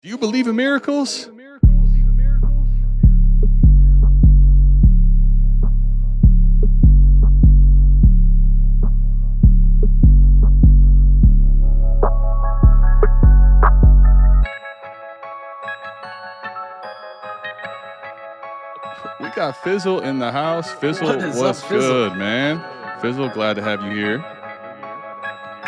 Do you believe in miracles? We got Fizzle in the house. Fizzle, what's good, man? Fizzle, glad to have you here.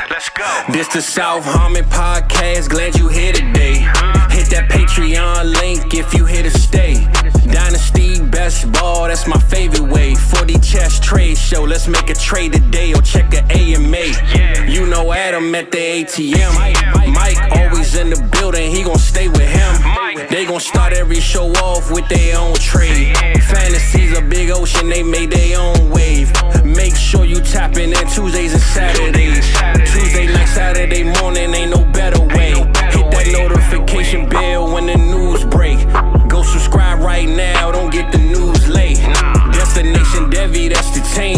Let's go. This the South Harmon Podcast. Glad you here today. Hit that Patreon link if you here to stay. Dynasty, best ball, that's my favorite way. 40 chess trade show, let's make a trade today or check a AMA. You know Adam at the ATM. Mike always in the building, he gon' stay with him. They gon' start every show off with their own trade. Fantasy's a big ocean, they made their own wave. Make sure you tapping in Tuesdays and Saturdays. Tuesday night, Saturday morning, ain't no better way. Hit that notification bell when the news break. Go subscribe right now, don't get the news late. Destination Devy, that's the team.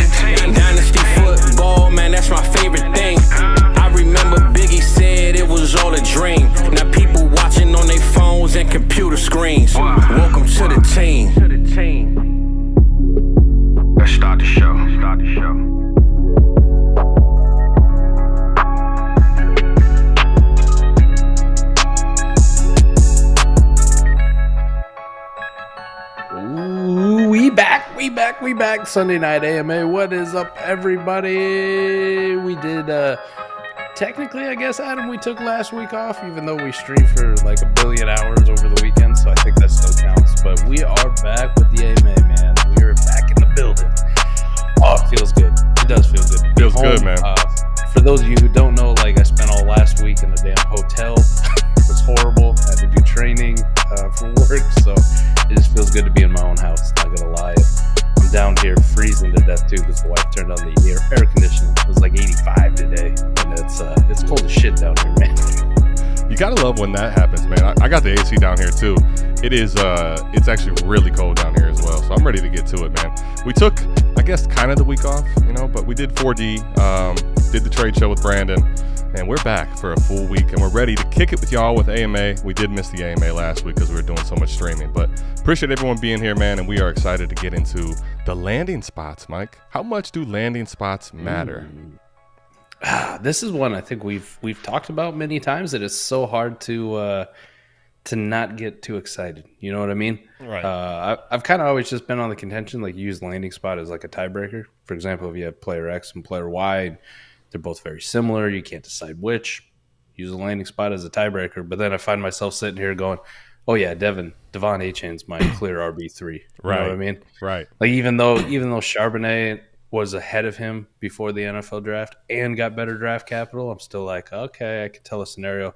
Dynasty football, man, that's my favorite thing. I remember Biggie said it was all a dream. Now people watching on their phones and computer screens. Welcome to the team. Let's start the show. We back. Sunday night AMA. What is up, everybody? We did, technically, I guess, Adam, we took last week off, even though we streamed for like 1 billion hours over the weekend, so I think that still counts. But we are back with the AMA, man. We are back in the building. Oh, it feels good. It does feel good. Feels good, man. For those of you who don't know, like, I spent all last week in a damn hotel. It was horrible. I had to do training for work, so it just feels good to be in my own house, not gonna lie. I'm down here freezing to death too because the wife turned on the air conditioning. It was like 85 today, and it's cold as shit down here, man. You gotta love when that happens, man. I got the AC down here too. It's actually really cold down here as well, so I'm ready to get to it, man. We took, I guess, kind of the week off, but we did 4D, did the trade show with Brandon, and we're back for a full week, and we're ready to kick it with y'all with AMA. We did miss the AMA last week because we were doing so much streaming, but appreciate everyone being here, man, and we are excited to get into the landing spots, Mike. How much do landing spots matter? This is one I think we've talked about many times, that it's so hard to not get too excited. You know what I mean? Right. I've kind of always just been on the contention, like, use landing spot as like a tiebreaker. For example, if you have player X and player Y, they're both very similar, you can't decide which. Use a landing spot as a tiebreaker. But then I find myself sitting here going, oh yeah, Devon A-Chain's my clear RB3. You know what I mean? Right. Like, even though Charbonnet was ahead of him before the NFL draft and got better draft capital, I'm still like, okay, I can tell a scenario.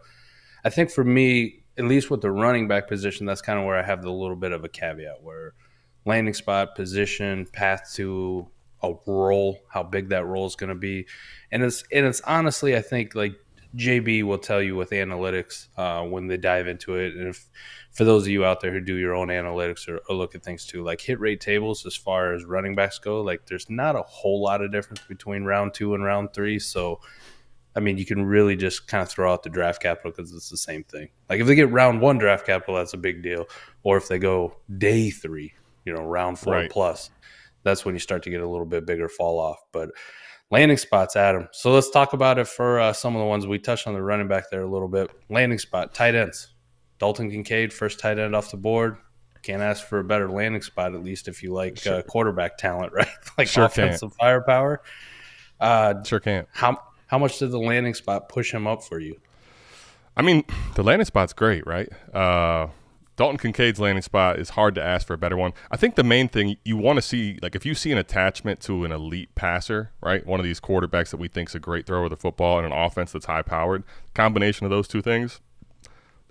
I think for me, at least with the running back position, that's kind of where I have the little bit of a caveat, where landing spot, position, path to a role, how big that role is going to be. And it's honestly, I think, like, JB will tell you with analytics when they dive into it. And if, for those of you out there who do your own analytics or look at things too, like hit rate tables as far as running backs go, like, there's not a whole lot of difference between round 2 and round 3. So, I mean, you can really just kind of throw out the draft capital because it's the same thing. Like, if they get round 1 draft capital, that's a big deal. Or if they go day 3, round 4 plus, that's when you start to get a little bit bigger fall off. But landing spots, Adam. So let's talk about it for some of the ones. We touched on the running back there a little bit. Landing spot, tight ends. Dalton Kincaid, first tight end off the board. Can't ask for a better landing spot, at least if you like quarterback talent, right? Like, sure, offensive firepower. Sure can't. How much did the landing spot push him up for you? I mean, the landing spot's great, right? Dalton Kincaid's landing spot is hard to ask for a better one. I think the main thing you want to see, like, if you see an attachment to an elite passer, right, one of these quarterbacks that we think is a great thrower of the football and an offense that's high-powered, combination of those two things,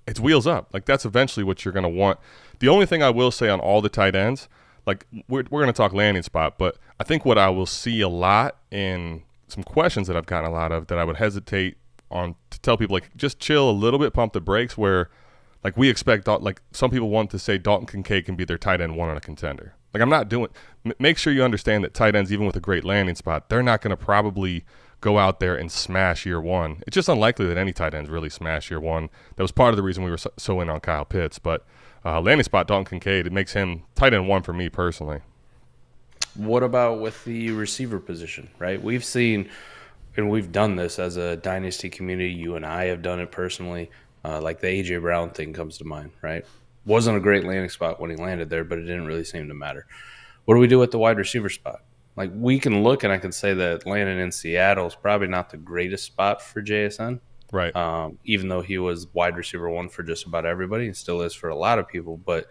it's wheels up. Like, that's eventually what you're going to want. The only thing I will say on all the tight ends, like, we're going to talk landing spot, but I think what I will see a lot in some questions that I've gotten a lot of that I would hesitate on to tell people, like, just chill a little bit, pump the brakes, where, like, we expect, like, some people want to say Dalton Kincaid can be their tight end 1 on a contender. Like, I'm not doing – make sure you understand that tight ends, even with a great landing spot, they're not going to probably go out there and smash year one. It's just unlikely that any tight ends really smash year one. That was part of the reason we were so in on Kyle Pitts. But landing spot, Dalton Kincaid, it makes him tight end one for me personally. What about with the receiver position, right? We've seen, and we've done this as a Dynasty community. You and I have done it personally. Like the A.J. Brown thing comes to mind, right? Wasn't a great landing spot when he landed there, but it didn't really seem to matter. What do we do at the wide receiver spot? Like, we can look, and I can say that landing in Seattle is probably not the greatest spot for JSN. Right. Even though he was wide receiver one for just about everybody, and still is for a lot of people. But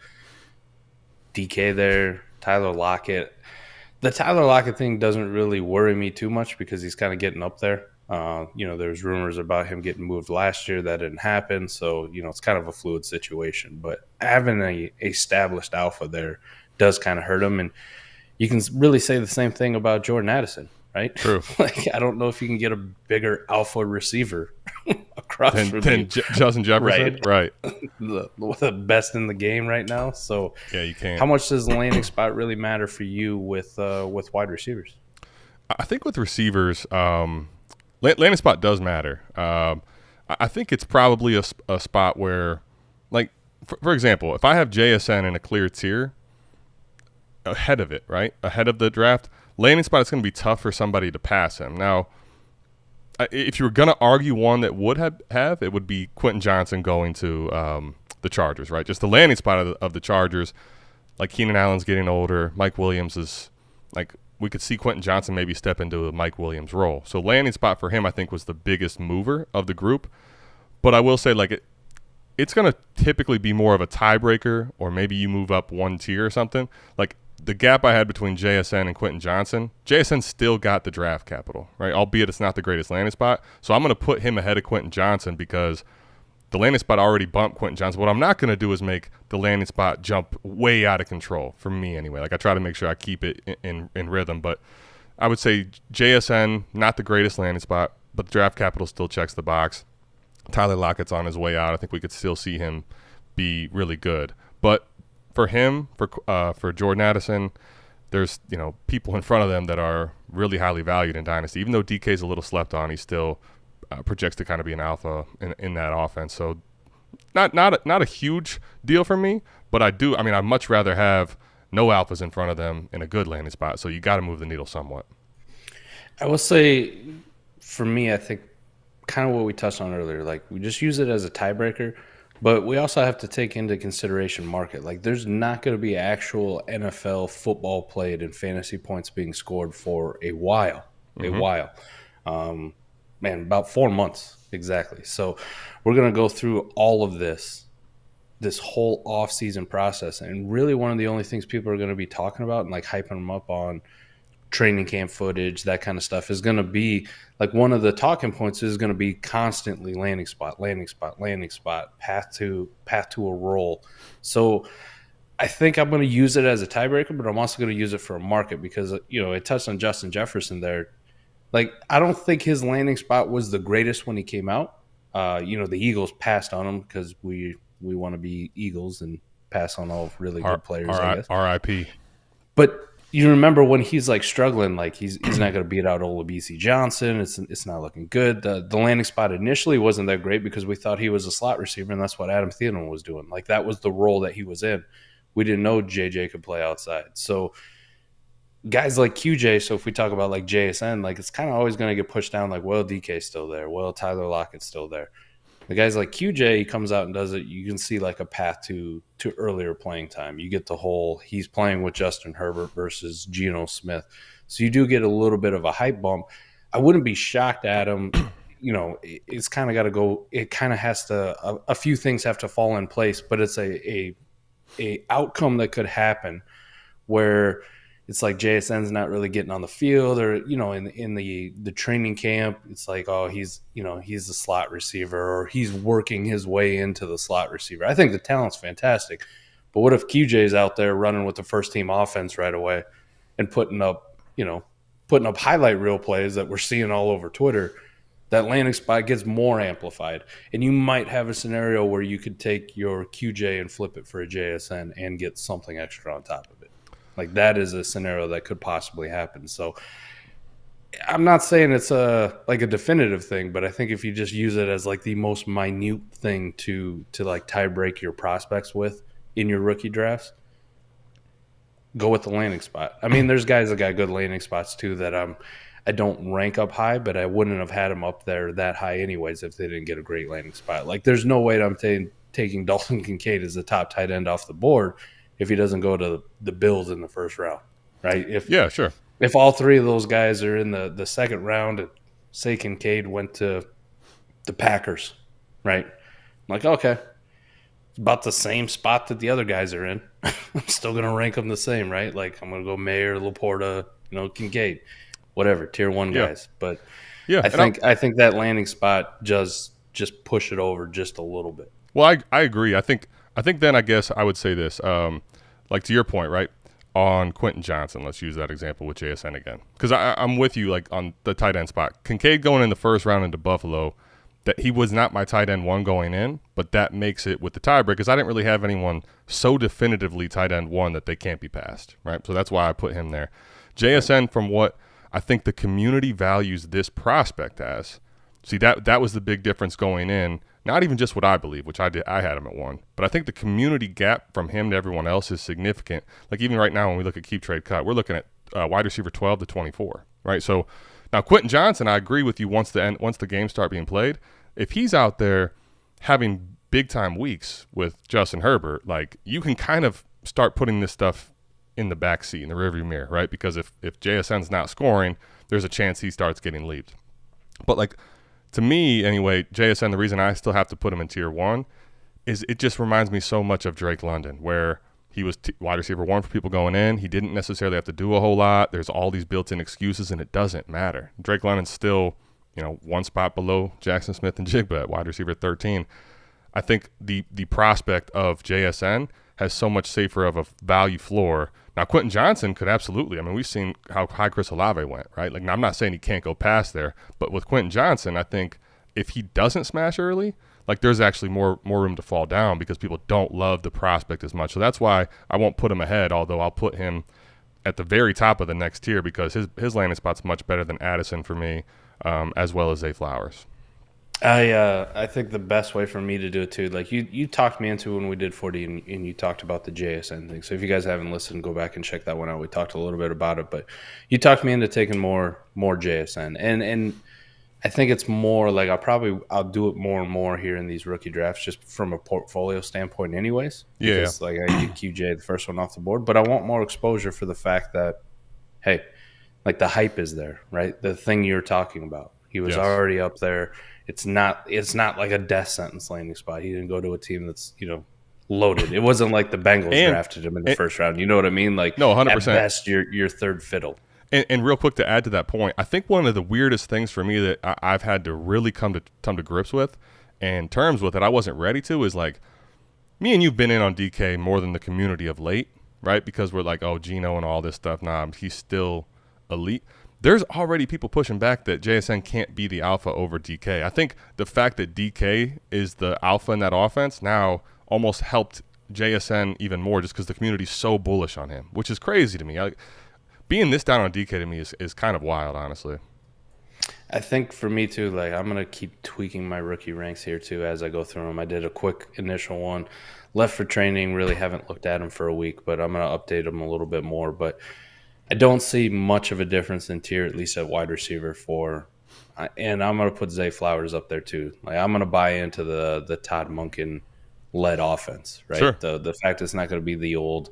DK there, Tyler Lockett. The Tyler Lockett thing doesn't really worry me too much because he's kind of getting up there. There's rumors about him getting moved last year. That didn't happen. So, it's kind of a fluid situation. But having a established alpha there does kind of hurt him. And you can really say the same thing about Jordan Addison, right? True. Like, I don't know if you can get a bigger alpha receiver across than Justin Jefferson. Right. The best in the game right now. So yeah, you can't. How much does the landing spot really matter for you with wide receivers? I think with receivers, landing spot does matter. I think it's probably a spot where, like, for example, if I have JSN in a clear tier ahead of it, right, ahead of the draft, landing spot is going to be tough for somebody to pass him. Now, if you were going to argue one that would have, it would be Quentin Johnson going to the Chargers, right? Just the landing spot of the Chargers. Like, Keenan Allen's getting older. Mike Williams is, like, we could see Quentin Johnson maybe step into a Mike Williams role. So landing spot for him, I think, was the biggest mover of the group. But I will say, like, it's going to typically be more of a tiebreaker, or maybe you move up one tier or something. Like, the gap I had between JSN and Quentin Johnson, JSN still got the draft capital, right? Albeit it's not the greatest landing spot. So I'm going to put him ahead of Quentin Johnson because the landing spot already bumped Quentin Johnson. What I'm not going to do is make the landing spot jump way out of control, for me anyway. Like, I try to make sure I keep it in rhythm. But I would say JSN, not the greatest landing spot, but the draft capital still checks the box. Tyler Lockett's on his way out. I think we could still see him be really good. But for him, for Jordan Addison, there's people in front of them that are really highly valued in Dynasty. Even though DK's a little slept on, he still projects to kind of be an alpha in that offense. So not a huge deal for me, but I'd much rather have no alphas in front of them in a good landing spot. So you got to move the needle somewhat. I will say, for me, I think kind of what we touched on earlier, like, we just use it as a tiebreaker. But we also have to take into consideration market. Like, there's not going to be actual NFL football played and fantasy points being scored for a while. About 4 months exactly. So we're going to go through all of this whole off-season process. And really one of the only things people are going to be talking about and, like, hyping them up on training camp footage, that kind of stuff, is going to be, like, one of the talking points is going to be constantly landing spot, path to a role. So I think I'm going to use it as a tiebreaker, but I'm also going to use it for a market because, it touched on Justin Jefferson there. Like, I don't think his landing spot was the greatest when he came out. The Eagles passed on him because we want to be Eagles and pass on all really good players, I guess. R.I.P. But you remember when he's, like, struggling, like, he's not going to beat out Olave Johnson. It's not looking good. The landing spot initially wasn't that great because we thought he was a slot receiver, and that's what Adam Thielen was doing. Like, that was the role that he was in. We didn't know JJ could play outside. So guys like QJ, so if we talk about, like, JSN, like, it's kind of always going to get pushed down, like, well, DK's still there. Well, Tyler Lockett's still there. The guys like QJ, he comes out and does it. You can see, like, a path to earlier playing time. You get the whole he's playing with Justin Herbert versus Geno Smith. So you do get a little bit of a hype bump. I wouldn't be shocked at him. It's kind of got to go. It kind of has to. A few things have to fall in place, but it's a outcome that could happen where it's like JSN's not really getting on the field, or in the training camp, it's like, oh, he's the slot receiver, or he's working his way into the slot receiver. I think the talent's fantastic, but what if QJ's out there running with the first team offense right away and putting up highlight reel plays that we're seeing all over Twitter? That landing spot gets more amplified, and you might have a scenario where you could take your QJ and flip it for a JSN and get something extra on top of it. Like, that is a scenario that could possibly happen. So I'm not saying it's like a definitive thing, but I think if you just use it as like the most minute thing to like tie break your prospects with in your rookie drafts, go with the landing spot. I mean, there's guys that got good landing spots too that I don't rank up high, but I wouldn't have had them up there that high anyways if they didn't get a great landing spot. Like, there's no way that I'm taking Dalton Kincaid as the top tight end off the board if he doesn't go to the Bills in the first round, right? Yeah, sure. If all three of those guys are in the second round, and say Kincaid went to the Packers, right? I'm like, okay, it's about the same spot that the other guys are in. I'm still going to rank them the same, right? Like, I'm going to go Mayer, Laporta, Kincaid, whatever, tier one guys. But yeah, I think that landing spot just push it over just a little bit. Well, I agree. I think then I guess I would say this, like to your point, right? On Quentin Johnson, let's use that example with JSN again, because I'm with you like on the tight end spot. Kincaid going in the first round into Buffalo, that he was not my tight end one going in, but that makes it with the tiebreak because I didn't really have anyone so definitively tight end one that they can't be passed, right? So that's why I put him there. JSN, from what I think the community values this prospect as, see that was the big difference going in. Not even just what I believe, which I had him at 1, but I think the community gap from him to everyone else is significant. Like even right now when we look at keep trade cut, we're looking at wide receiver 12 to 24, right? So now Quentin Johnson, I agree with you once the games start being played, if he's out there having big time weeks with Justin Herbert, like you can kind of start putting this stuff in the backseat, in the rearview mirror, right? Because if JSN's not scoring, there's a chance he starts getting leaped. But like, to me, anyway, JSN, the reason I still have to put him in tier 1 is it just reminds me so much of Drake London, where he was wide receiver 1 for people going in. He didn't necessarily have to do a whole lot. There's all these built-in excuses, and it doesn't matter. Drake London's still, one spot below Jackson Smith and Jigba at wide receiver 13. I think the prospect of JSN has so much safer of a value floor. Now, Quentin Johnson could absolutely. I mean, we've seen how high Chris Olave went, right? Like, now, I'm not saying he can't go past there, but with Quentin Johnson, I think if he doesn't smash early, like there's actually more room to fall down because people don't love the prospect as much. So that's why I won't put him ahead, although I'll put him at the very top of the next tier because his landing spot's much better than Addison for me, as well as Zay Flowers. I think the best way for me to do it too, like you talked me into when we did 40 and you talked about the JSN thing. So if you guys haven't listened, go back and check that one out. We talked a little bit about it, but you talked me into taking more JSN. And I think it's more like I'll do it more and more here in these rookie drafts just from a portfolio standpoint anyways. Yeah. Because like I did QJ, the first one off the board, but I want more exposure for the fact that, hey, like the hype is there, right? The thing you're talking about. He was already up there. It's not like a death sentence landing spot. He didn't go to a team that's, loaded. It wasn't like the Bengals drafted him in the first round. You know what I mean? Like, no, 100%. At best, you're third fiddle. And real quick to add to that point, I think one of the weirdest things for me that I've had to really come to grips with and terms with that I wasn't ready to is like, me and you've been in on DK more than the community of late, right? Because we're like, oh, Geno and all this stuff. Nah, he's still elite. There's already people pushing back that JSN can't be the alpha over DK. I think the fact that DK is the alpha in that offense now almost helped JSN even more just because the community's so bullish on him, which is crazy to me. Being this down on DK to me is kind of wild, honestly. I think for me too, like I'm going to keep tweaking my rookie ranks here too as I go through them. I did a quick initial one. Left for training, really haven't looked at them for a week, but I'm going to update them a little bit more. But I don't see much of a difference in tier, at least at wide receiver and I'm going to put Zay Flowers up there too. Like I'm going to buy into the Todd Monken led offense, right? Sure. The fact it's not going to be the old,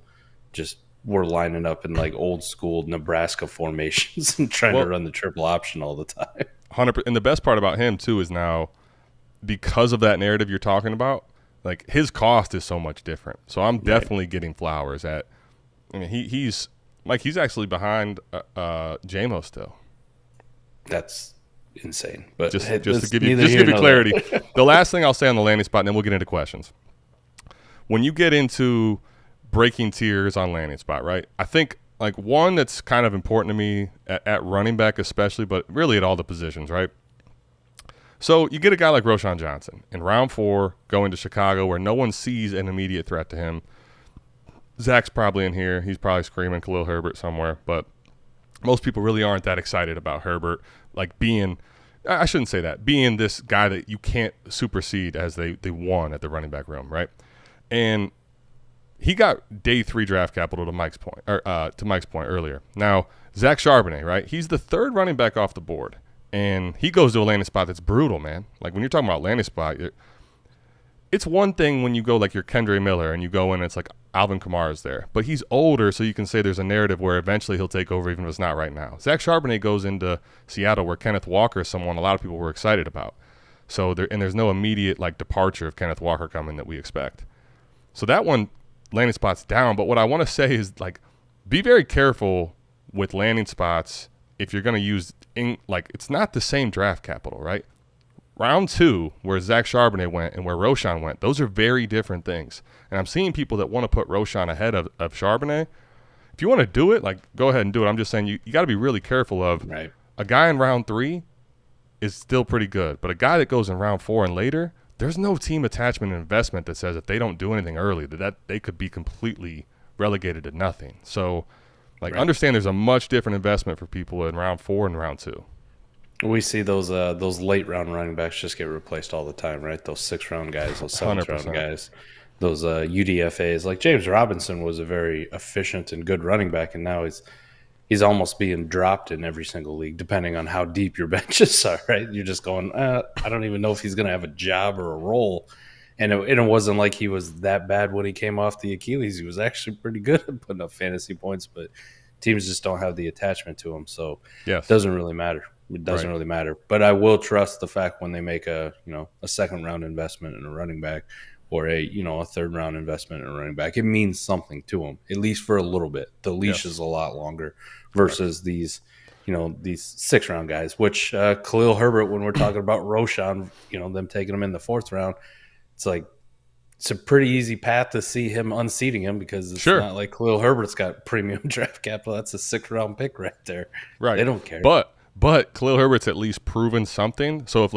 just we're lining up in like old school Nebraska formations and trying to run the triple option all the time. 100%. And the best part about him too is now because of that narrative you're talking about, like his cost is so much different. So I'm definitely getting Flowers at. I mean, he's. Mike, he's actually behind JMO still. That's insane. But just to give you clarity, the last thing I'll say on the landing spot, and then we'll get into questions. When you get into breaking tiers on landing spot, right? I think like one that's kind of important to me at running back especially, but really at all the positions, right? So you get a guy like Roschon Johnson in round 4 going to Chicago where no one sees an immediate threat to him. Zach's probably in here. He's probably screaming Khalil Herbert somewhere. But most people really aren't that excited about Herbert, like being – I shouldn't say that. Being this guy that you can't supersede as they won at the running back room, right? And he got day 3 draft capital to Mike's point earlier. Now, Zach Charbonnet, right? He's the 3rd running back off the board, and he goes to a landing spot that's brutal, man. Like when you're talking about landing spot, it's one thing when you go like you're Kendre Miller and you go in and it's like Alvin Kamara's there. But he's older, so you can say there's a narrative where eventually he'll take over even if it's not right now. Zach Charbonnet goes into Seattle where Kenneth Walker is someone a lot of people were excited about. So there's no immediate like departure of Kenneth Walker coming that we expect. So that one landing spot's down. But what I want to say is like be very careful with landing spots if you're going to use it's not the same draft capital, right? Round 2, where Zach Charbonnet went and where Roschon went, those are very different things. And I'm seeing people that want to put Roschon ahead of Charbonnet. If you want to do it, like go ahead and do it. I'm just saying you got to be really careful of a guy in round 3 is still pretty good. But a guy that goes in round 4 and later, there's no team attachment and investment that says if they don't do anything early, that they could be completely relegated to nothing. So understand there's a much different investment for people in round 4 and round 2. We see those late round running backs just get replaced all the time, right? Those 6th round guys, those 7th round guys, those UDFAs. Like James Robinson was a very efficient and good running back, and now he's almost being dropped in every single league, depending on how deep your benches are, right? You're just going, I don't even know if he's going to have a job or a role. And it wasn't like he was that bad when he came off the Achilles. He was actually pretty good at putting up fantasy points, but teams just don't have the attachment to him, so it doesn't really matter. It doesn't really matter. But I will trust the fact when they make a 2nd round investment in a running back or a 3rd round investment in a running back, it means something to them, at least for a little bit. The leash is a lot longer versus these 6th round guys, which Khalil Herbert, when we're talking about Roschon, them taking him in the 4th round, it's a pretty easy path to see him unseating him because it's not like Khalil Herbert's got premium draft capital. That's a 6th round pick right there. Right. They don't care. But Khalil Herbert's at least proven something. So if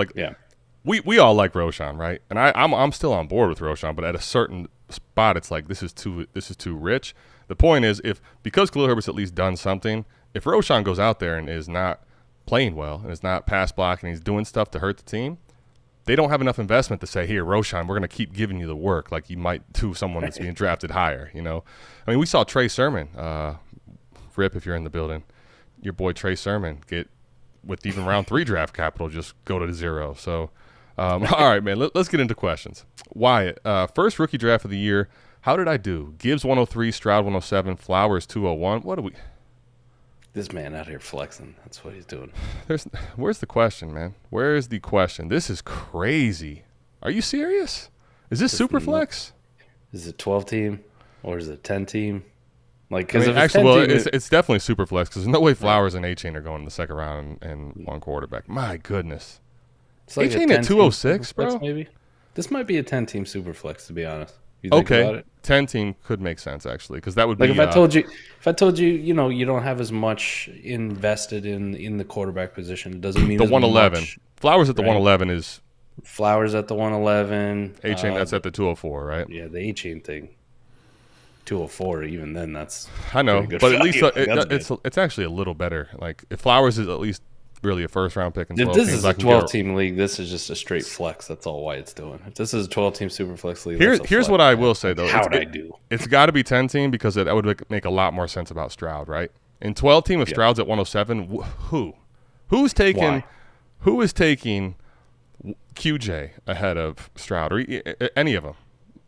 we all like Roschon, right? And I'm still on board with Roschon, but at a certain spot, it's like this is too rich. The point is because Khalil Herbert's at least done something, if Roschon goes out there and is not playing well and is not pass blocking, he's doing stuff to hurt the team, they don't have enough investment to say, here, Roschon, we're going to keep giving you the work like you might to someone that's being drafted higher. I mean, we saw Trey Sermon, Rip, if you're in the building, your boy Trey Sermon get. With even round 3 draft capital, just go to 0. So, all right, man, let's get into questions. Wyatt, first rookie draft of the year. How did I do? Gibbs 103, Stroud 107, Flowers 201. What do we? This man out here flexing. That's what he's doing. Where's the question, man? Where's the question? This is crazy. Are you serious? Is this Superflex? Is it 12 team or is it 10 team? It's definitely Superflex because there's no way Flowers and A-Chain are going in the 2nd round and one quarterback. My goodness. It's like A-Chain at 206, bro? Maybe. This might be a 10-team Superflex, to be honest. You think about it? 10-team could make sense, actually, because that would be... if I told you, you don't have as much invested in the quarterback position, it doesn't mean the 111. Flowers at the 111 is... Flowers at the 111. A-Chain, that's at the 204, right? Yeah, the A-Chain thing. 204, even then, that's I know, but at least it's actually a little better. Like if Flowers is at least really a 1st round pick in 12 this teams, is a 12-team league. This is just a straight flex. That's all Wyatt's doing. If this is a 12-team super flex league, here's what I will say though. How'd I do? It's got to be 10-team because that would make a lot more sense about Stroud, right? In 12-team, if Stroud's at 107, who is taking QJ ahead of Stroud or any of them?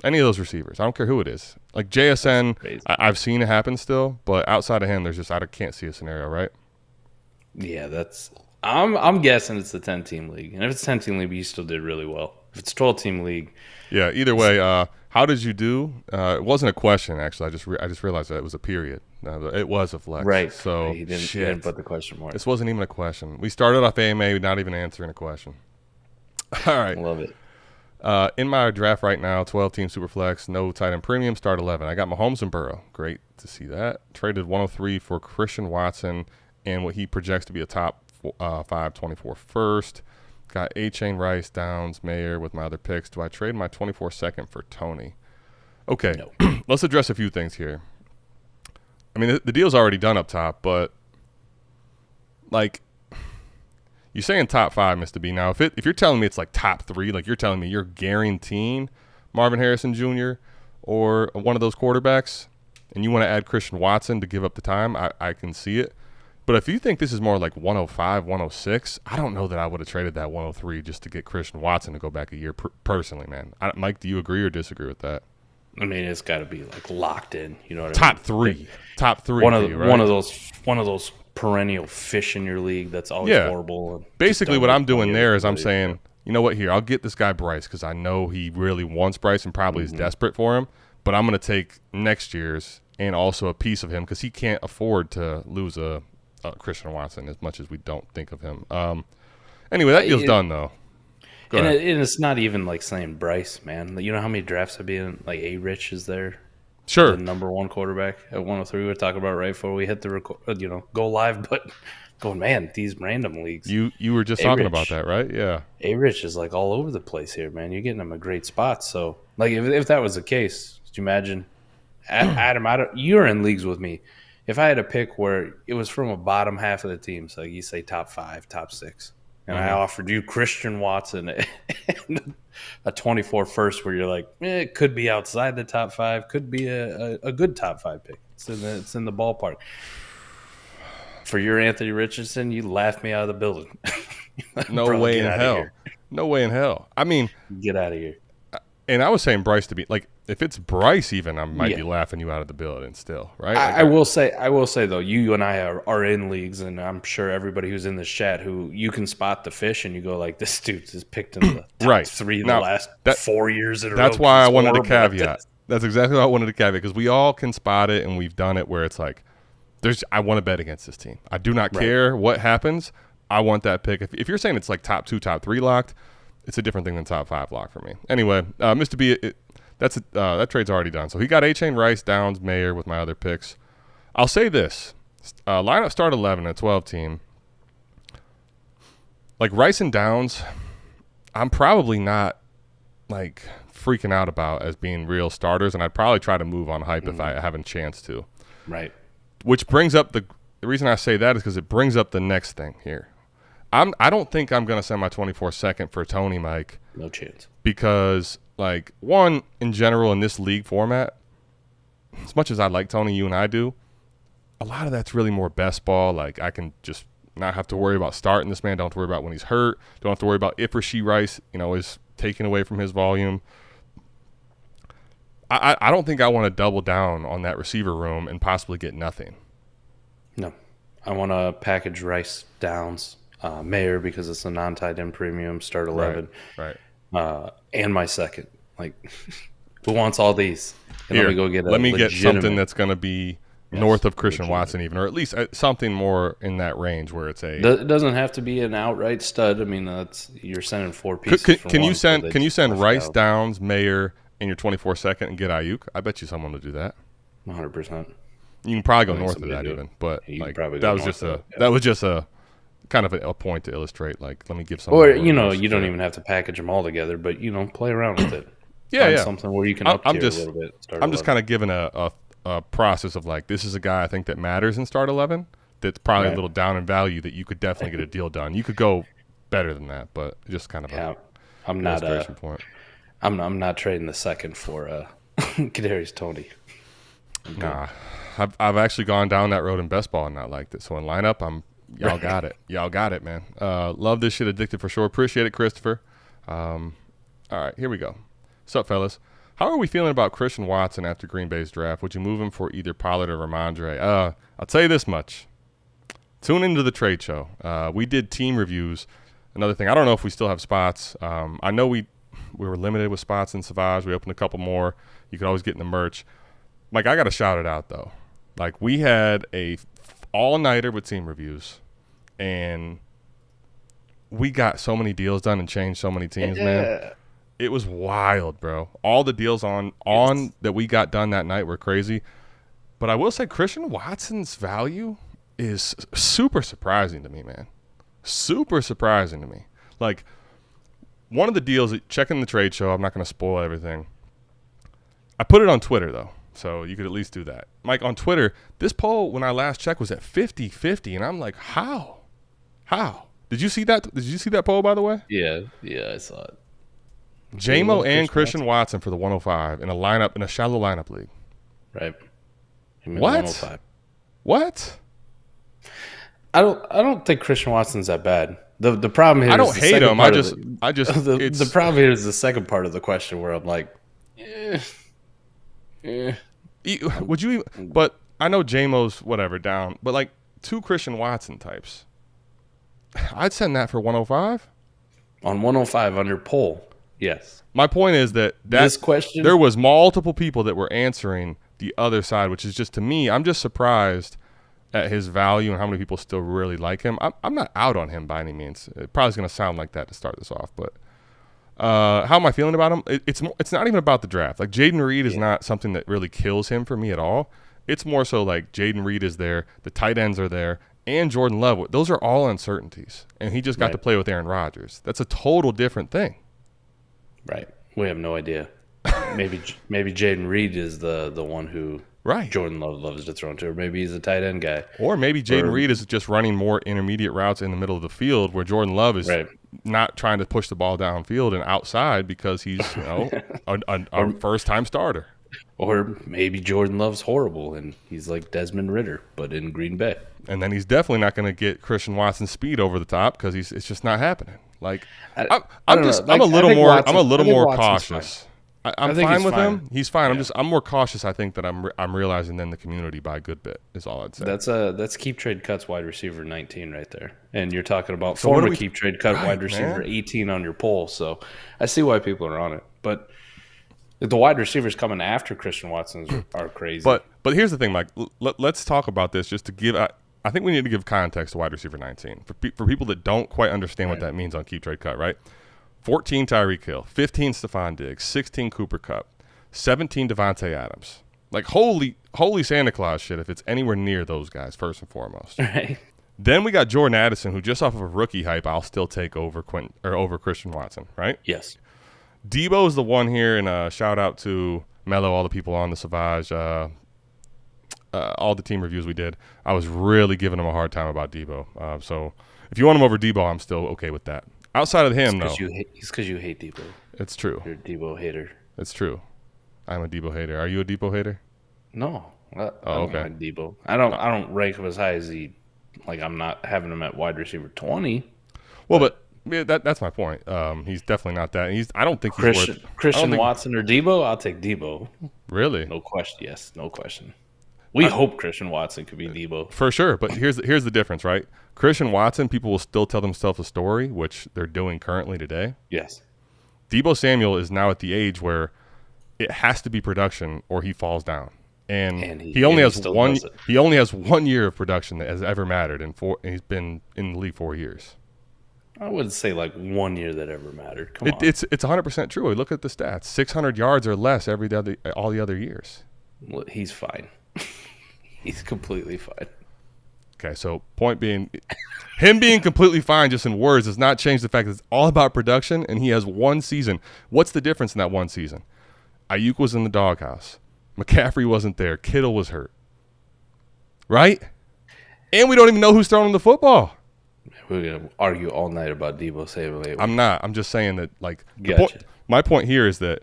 Any of those receivers. I don't care who it is. Like JSN, I've seen it happen still, but outside of him, I can't see a scenario, right? Yeah, I'm guessing it's a 10-team league. And if it's a 10-team league, you still did really well. If it's a 12-team league. Yeah, either way, how did you do? It wasn't a question, actually. I just realized that it was a period. It was a flex. Right. So he didn't put the question mark. This wasn't even a question. We started off AMA not even answering a question. All right. Love it. In my draft right now, 12-team Superflex, no tight end premium, start 11. I got Mahomes and Burrow. Great to see that. Traded 103 for Christian Watson and what he projects to be a top 524 first. Got A-Chain, Rice, Downs, Mayer with my other picks. Do I trade my 24 second for Tony? Okay, Let's address a few things here. I mean, the deal's already done up top, but like you're saying top 5, Mr. B. Now, if you're telling me it's like top 3, like you're telling me you're guaranteeing Marvin Harrison Jr. or one of those quarterbacks, and you want to add Christian Watson to give up the time, I can see it. But if you think this is more like 105, 106, I don't know that I would have traded that 103 just to get Christian Watson to go back a year personally, man. Mike, do you agree or disagree with that? I mean, it's got to be like locked in. You know what top I mean? Top three. One of those perennial fish in your league that's always horrible. And basically, what I'm doing there is I'm saying, you know what? Here, I'll get this guy Bryce because I know he really wants Bryce and probably is desperate for him. But I'm going to take next year's and also a piece of him because he can't afford to lose a Christian Watson as much as we don't think of him. Anyway, that deal's done though. And it's not even like saying Bryce, man. You know how many drafts have been like A-Rich is there? Sure. The number 1 quarterback at 103 we were talking about right before we hit the go live, but going, man, these random leagues. You were just talking about that, right? Yeah. A-Rich is like all over the place here, man. You're getting him a great spot. So like if that was the case, could you imagine Adam, you're in leagues with me. If I had a pick where it was from a bottom half of the team, so you say top 5, top 6, and I offered you Christian Watson and a 24 first where you're like, it could be outside the top 5, could be a good top 5 pick. It's in the ballpark. For your Anthony Richardson, you laughed me out of the building. No way in hell. No way in hell. I mean, get out of here. And I was saying Bryce to be like, if it's Bryce, even I might be laughing you out of the building still, right? Like, I will say though, you and I are in leagues, and I'm sure everybody who's in this chat who you can spot the fish, and you go like, this dude is picked in the top 3 the last 4 years in a row. That's why I wanted to caveat. That's exactly what I wanted to caveat because we all can spot it, and we've done it where it's like, I want to bet against this team. I do not care what happens. I want that pick. If you're saying it's like top 2, top 3 locked, it's a different thing than top 5 lock for me. Anyway, Mr. B, that trade's already done. So he got A-Chain, Rice, Downs, Mayer with my other picks. I'll say this. Lineup start 11 at 12 team. Like Rice and Downs, I'm probably not like freaking out about as being real starters, and I'd probably try to move on hype if I have a chance to. Right. Which brings up the reason I say that is because it brings up the next thing here. I don't think I'm going to send my 24-second for Tony, Mike. No chance. Because, like, one, in general, in this league format, as much as I like Tony, you and I do, a lot of that's really more best ball. Like, I can just not have to worry about starting this man. Don't have to worry about when he's hurt. Don't have to worry about if or she Rice, is taken away from his volume. I don't think I want to double down on that receiver room and possibly get nothing. No. I want to package Rice, Downs, Mayer because it's a non-tight end premium, start 11. Right. And my second. Like, who wants all these? And Here, let me get something that's going to be north of Christian Watson even, or at least something more in that range where it's a. It doesn't have to be an outright stud. I mean, you're sending 4 pieces. Can you send Rice, Downs, Mayer in your 24-second and get Ayuk? I bet you someone will do that. 100%. You can probably go north of that even, but like, that was just a kind of a point to illustrate. Like, let me give some. Or you don't even have to package them all together, but play around with it. Find something where you can up tier a little bit. I'm just kind of giving a process of like, this is a guy I think that matters in start 11. That's probably a little down in value that you could definitely get a deal done. You could go better than that, but just kind of I'm not point. I'm not trading the second for Kadarius Toney. Nah, I've actually gone down that road in best ball and not liked it. So in lineup, y'all got it. Y'all got it, man. Love this shit, addicted for sure. Appreciate it, Christopher. All right, here we go. What's up, fellas? How are we feeling about Christian Watson after Green Bay's draft? Would you move him for either Pollard or Ramondre? I'll tell you this much. Tune into the trade show. We did team reviews. Another thing, I don't know if we still have spots. I know we were limited with spots in Savage. We opened a couple more. You could always get in the merch. Like, I got to shout it out, though. Like, we had a all-nighter with team reviews, and we got so many deals done and changed so many teams, man. It was wild, bro. All the deals on that we got done that night were crazy. But I will say Christian Watson's value is super surprising to me, man. Super surprising to me. Like, one of the deals, checking the trade show, I'm not going to spoil everything. I put it on Twitter, though, so you could at least do that. Mike, on Twitter, this poll, when I last checked, was at 50-50, and I'm like, how? How? Did you see that? Did you see that poll, by the way? Yeah, I saw it. JMO and Christian Watson for the 105 in a shallow lineup league. Right. What? 105. What? I don't think Christian Watson's that bad. The problem here I don't hate him. The problem here is the second part of the question where I'm like, Would you? But I know JMO's whatever down, but like 2 Christian Watson types, I'd send that for 105 on 105 under poll. Yes. My point is that this question, there was multiple people that were answering the other side, which is just, to me, I'm just surprised at his value and how many people still really like him. I'm not out on him by any means. It probably is going to sound like that to start this off, but how am I feeling about him? It's not even about the draft. Like Jaden Reed is not something that really kills him for me at all. It's more so like Jaden Reed is there, the tight ends are there, and Jordan Love. Those are all uncertainties, and he just got to play with Aaron Rodgers. That's a total different thing. Right. We have no idea. Maybe Jaden Reed is the one who Jordan Love loves to throw into, or maybe he's a tight end guy. Or maybe Jaden Reed is just running more intermediate routes in the middle of the field where Jordan Love is not trying to push the ball downfield and outside because he's a first-time starter. Or maybe Jordan Love's horrible and he's like Desmond Ridder, but in Green Bay. And then he's definitely not going to get Christian Watson's speed over the top because it's just not happening. Like I'm a little more cautious. I'm fine with him. He's fine. Yeah. I'm more cautious. I think that I'm realizing than the community by a good bit is all I'd say. That's Keep Trade Cuts wide receiver 19 right there, and you're talking about former Keep Trade Cut wide receiver 18 on your poll. So I see why people are on it, but the wide receivers coming after Christian Watson are crazy. But here's the thing, Mike. Let's talk about this just to give. I think we need to give context to wide receiver 19 for people that don't quite understand what that means on Keep Trade Cut, right? 14 Tyreek Hill, 15 Stephon Diggs, 16 Cooper Kupp, 17 Devontae Adams. Like holy Santa Claus shit if it's anywhere near those guys, first and foremost. Right. Then we got Jordan Addison, who just off of a rookie hype, I'll still take over Christian Watson, right? Yes. Debo is the one here, and shout out to Mello, all the people on the Savage, all the team reviews we did. I was really giving him a hard time about Debo. So if you want him over Debo, I'm still okay with that. Outside of him, though. It's because you hate Debo. It's true. You're a Debo hater. It's true. I'm a Debo hater. Are you a Debo hater? No. I don't okay. like Debo. I don't rank him as high as he. Like I'm not having him at wide receiver 20. Well, but that's my point. He's definitely not that. I don't think he's Christian Watson or Debo. I'll take Debo. Really? No question. Yes, no question. We hope Christian Watson could be Debo. For sure, but here's the difference, right? Christian Watson, people will still tell themselves a story, which they're doing currently today. Yes. Debo Samuel is now at the age where it has to be production or he falls down. And he only has 1 year of production that has ever mattered, and he's been in the league 4 years. I wouldn't say like 1 year that ever mattered. Come on. It's 100% true. Look at the stats. 600 yards or less all the other years. Well, he's fine. He's completely fine. Okay, so point being, him being completely fine just in words does not change the fact that it's all about production, and he has one season. What's the difference in that one season? Ayuk was in the doghouse. McCaffrey wasn't there. Kittle was hurt. Right? And we don't even know who's throwing the football. We're going to argue all night about Debo Samuel. I'm not. I'm just saying that, like, my point here is that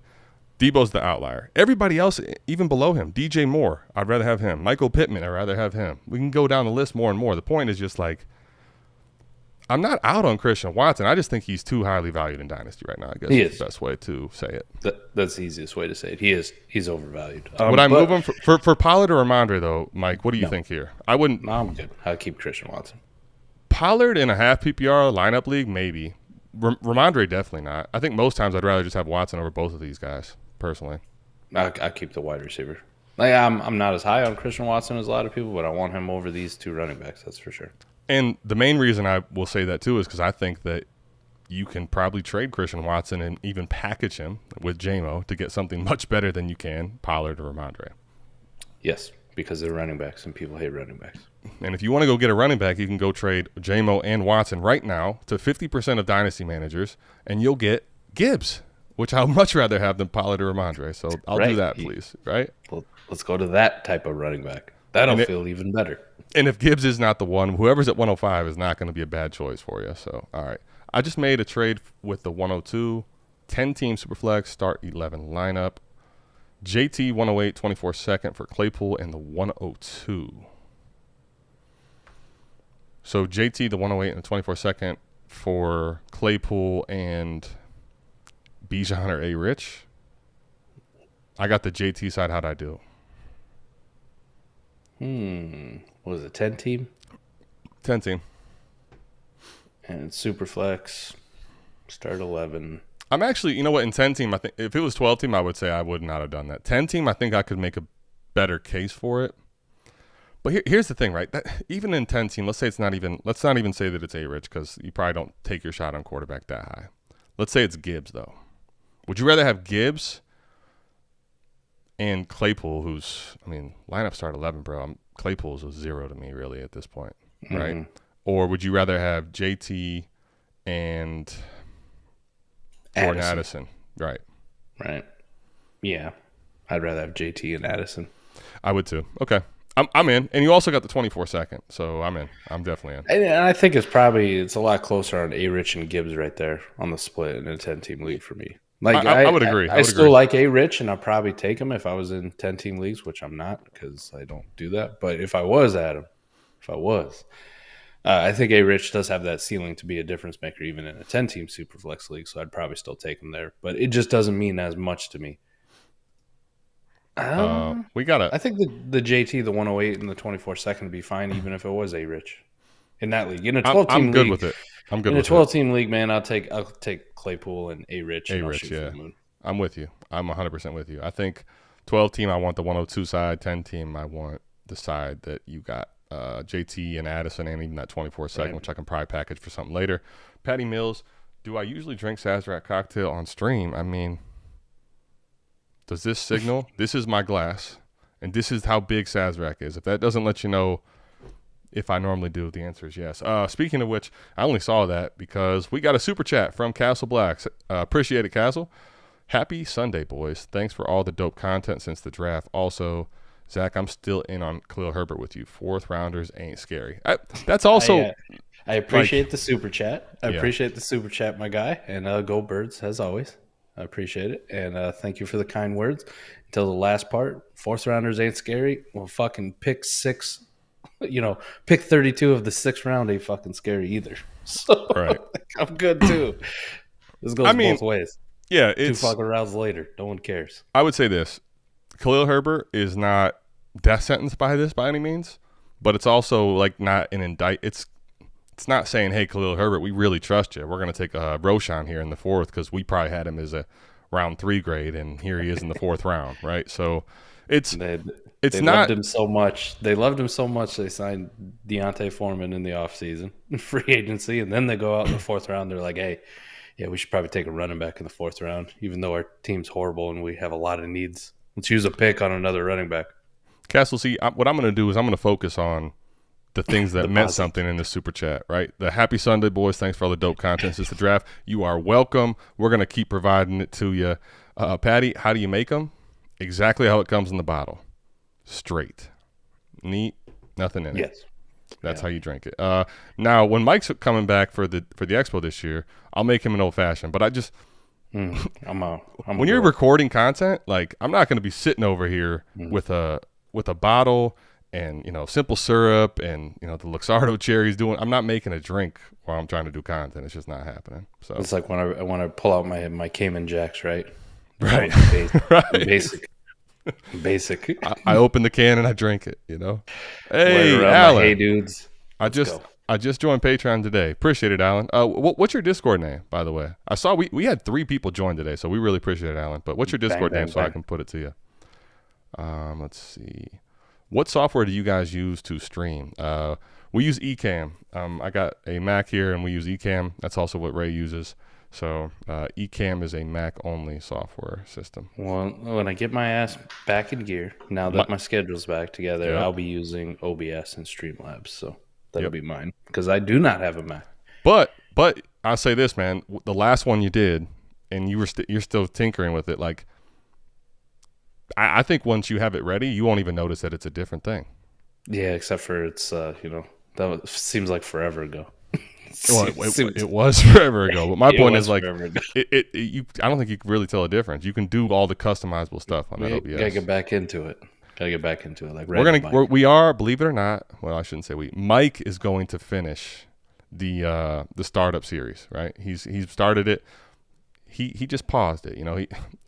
Debo's the outlier. Everybody else, even below him, DJ Moore, I'd rather have him. Michael Pittman, I'd rather have him. We can go down the list more and more. The point is just like, I'm not out on Christian Watson. I just think he's too highly valued in Dynasty right now. I guess is the best way to say it. That's the easiest way to say it. He's overvalued. Would I move him for Pollard or Ramondre, though, Mike? What do you think here? I wouldn't. No, I'm good. I'll keep Christian Watson. Pollard in a half PPR lineup league, maybe. Ramondre, definitely not. I think most times I'd rather just have Watson over both of these guys. Personally, I keep the wide receiver. Like I'm not as high on Christian Watson as a lot of people, but I want him over these two running backs. That's for sure. And the main reason I will say that too is because I think that you can probably trade Christian Watson and even package him with JMO to get something much better than you can Pollard or Ramondre. Yes, because they're running backs and people hate running backs. And if you want to go get a running back, you can go trade JMO and Watson right now to 50% of Dynasty managers, and you'll get Gibbs, which I'd much rather have than Pollard or Ramondre. So I'll do that, please. Right? Well, let's go to that type of running back. That'll feel even better. And if Gibbs is not the one, whoever's at 105 is not going to be a bad choice for you. So, all right. I just made a trade with the 102, 10-team Superflex, start 11 lineup. JT 108, 24-second for Claypool and the 102. So JT, the 108 and the 24-second for Claypool and Bijan or A. Rich. I got the JT side. How'd I do? What was it, 10-team? 10-team. And Superflex, start 11. I'm actually, you know what, in 10-team, I think if it was 12-team, I would say I would not have done that. 10-team, I think I could make a better case for it. But here's the thing, right? That, even in 10-team, let's not even say that it's A-Rich because you probably don't take your shot on quarterback that high. Let's say it's Gibbs, though. Would you rather have Gibbs and Claypool, who's, I mean, lineup start 11, bro. Claypool's a 0 to me, really, at this point, right? Mm-hmm. Or would you rather have JT and Jordan Addison? Right. Right. Yeah. I'd rather have JT and Addison. I would too. Okay. I'm in. And you also got the 24-second, so I'm in. I'm definitely in. And I think it's a lot closer on A-Rich and Gibbs right there on the split in a 10-team league for me. Like I would agree. I still like A-Rich, and I'll probably take him if I was in 10-team leagues, which I'm not because I don't do that. But if I was, Adam, I think A-Rich does have that ceiling to be a difference maker even in a 10-team Superflex league, so I'd probably still take him there. But it just doesn't mean as much to me. I think the JT, the 108, and the 24-second would be fine even if it was A-Rich in that league. In a 12-team league, I'm good with it. In a 12-team league, man, I'll take Claypool and A-Rich. Yeah. I'm with you. I'm 100% with you. I think 12-team, I want the 102 side. 10-team, I want the side that you got JT and Addison and even that 24-second, which I can probably package for something later. Patty Mills, do I usually drink Sazerac cocktail on stream? I mean, does this signal? This is my glass, and this is how big Sazerac is. If that doesn't let you know if I normally do, the answer is yes. Speaking of which, I only saw that because we got a super chat from Castle Blacks. Appreciate it, Castle. Happy Sunday, boys. Thanks for all the dope content since the draft. Also, Zach, I'm still in on Khalil Herbert with you. 4th rounders ain't scary. That's also... I appreciate the super chat. I appreciate the super chat, my guy. And go Birds, as always. I appreciate it. And thank you for the kind words. Until the last part, 4th rounders ain't scary. Well, fucking pick 6... pick 32 of the 6th round ain't fucking scary either. So I'm good too. This goes both ways. Yeah, 2 fucking rounds later, no one cares. I would say this: Khalil Herbert is not death sentence by any means, but it's also like not an It's not saying, "Hey, Khalil Herbert, we really trust you. We're going to take Roshan here in the 4th because we probably had him as a round 3 grade, and here he is in the 4th round." Right? So they loved him so much. They loved him so much they signed Deontay Foreman in the offseason, free agency, and then they go out in the 4th round. They're like, hey, yeah, we should probably take a running back in the 4th round, even though our team's horrible and we have a lot of needs. Let's use a pick on another running back. Castle, see, what I'm going to do is I'm going to focus on the things that meant something in the super chat, right? The Happy Sunday, boys. Thanks for all the dope content since the draft. You are welcome. We're going to keep providing it to you. Patty, how do you make them? Exactly how it comes in the bottle. Straight. Neat. Nothing in it. Yes. That's how you drink it. Now, when Mike's coming back for the Expo this year, I'll make him an old fashioned. But I just when you're recording content, like I'm not going to be sitting over here with a bottle and simple syrup and the Luxardo cherries doing. I'm not making a drink while I'm trying to do content. It's just not happening. So it's like when I pull out my Cayman Jacks, right? Right. Basic. I open the can and I drink it, Hey, Alan. Hey, dudes. I just joined Patreon today. Appreciate it, Alan. What's your Discord name, by the way? I saw we had 3 people join today, so we really appreciate it, Alan. But what's your Discord name so I can put it to you? Let's see. What software do you guys use to stream? We use Ecamm. I got a Mac here, and we use Ecamm. That's also what Ray uses. So Ecamm is a Mac-only software system. Well, when I get my ass back in gear, now that my schedule's back together, I'll be using OBS and Streamlabs. So that'll be mine because I do not have a Mac. But I'll say this, man. The last one you did, and you're still tinkering with it. Like I think once you have it ready, you won't even notice that it's a different thing. Yeah, except for it's seems like forever ago. Well, it was forever ago. But my point is like, I don't think you can really tell a difference. You can do all the customizable stuff on that OBS. Gotta get back into it. Like we are, believe it or not. Well, I shouldn't say we. Mike is going to finish the startup series. Right? He's started it. He just paused it.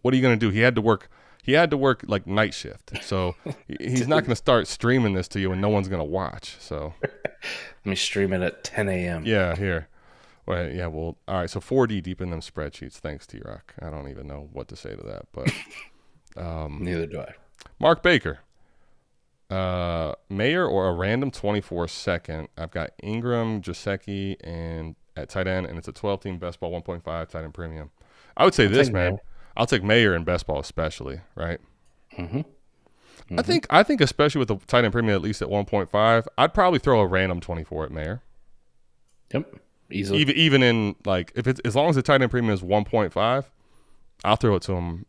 What are you going to do? He had to work like night shift. So he's not going to start streaming this to you and no one's going to watch. So let me stream it at 10 a.m. Yeah, here. Well, yeah, well, all right. So 4D deep in them spreadsheets. Thanks, T-Rock. I don't even know what to say to that, but neither do I. Mark Baker. Mayer or a random 24-second. I've got Ingram, Gesicki, and at tight end, and it's a 12-team best ball 1.5 tight end premium. I would say man. I'll take Mayer in best ball especially, right? Mm-hmm. Mm-hmm. I think especially with the tight end premium at least at 1.5, I'd probably throw a random 24 at Mayer. Yep, easily. Even in like as long as the tight end premium is 1.5, I'll throw it to him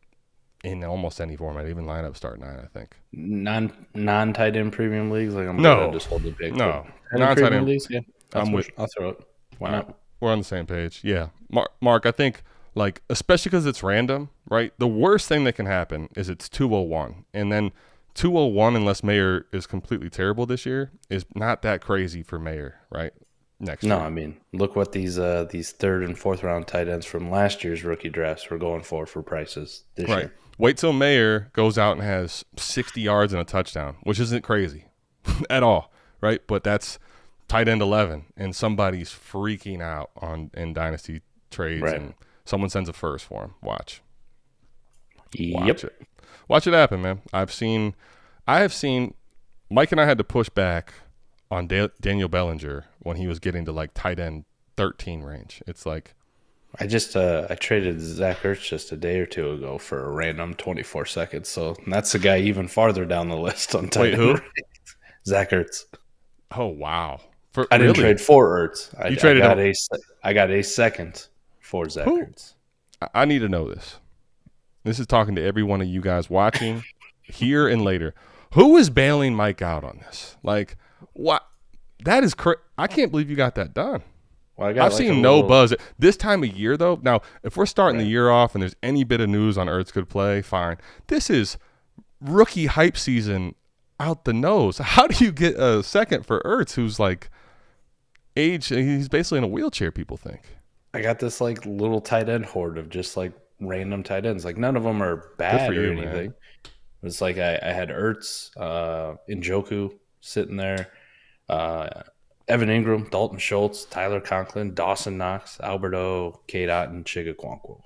in almost any format, even lineup start 9. I think non tight end premium leagues like no, just hold the pick. No, non tight end leagues. Yeah, I'll throw it. Why not? We're on the same page. Yeah, Mark, I think. Like, especially because it's random, right? The worst thing that can happen is it's 201. And then 201, unless Mayer is completely terrible this year, is not that crazy for Mayer, right? Next year. No, I mean, look what these third and fourth round tight ends from last year's rookie drafts were going for prices this year. Wait till Mayer goes out and has 60 yards and a touchdown, which isn't crazy at all, right? But that's tight end 11, and somebody's freaking out in Dynasty trades and someone sends a first for him. Watch it happen, man. I have seen Mike and I had to push back on Daniel Bellinger when he was getting to like tight end 13 range. It's like I traded Zach Ertz just a day or two ago for a random 24 seconds. So that's the guy even farther down the list on tight end. Who? Zach Ertz. Oh wow! I didn't trade for Ertz. I got a second. For Zach Ertz. I need to know this. This is talking to every one of you guys watching here and later. Who is bailing Mike out on this? Like, what? That is I can't believe you got that done. Well, I've seen no buzz. This time of year, though, now, if we're starting the year off and there's any bit of news on Ertz could play, fine. This is rookie hype season out the nose. How do you get a second for Ertz who's like he's basically in a wheelchair, people think? I got this like little tight end horde of just like random tight ends. Like none of them are bad or anything. Man. It's like I had Ertz, Njoku sitting there, Evan Ingram, Dalton Schultz, Tyler Conklin, Dawson Knox, Alberto, Cade Otton, Chigakwonkwo.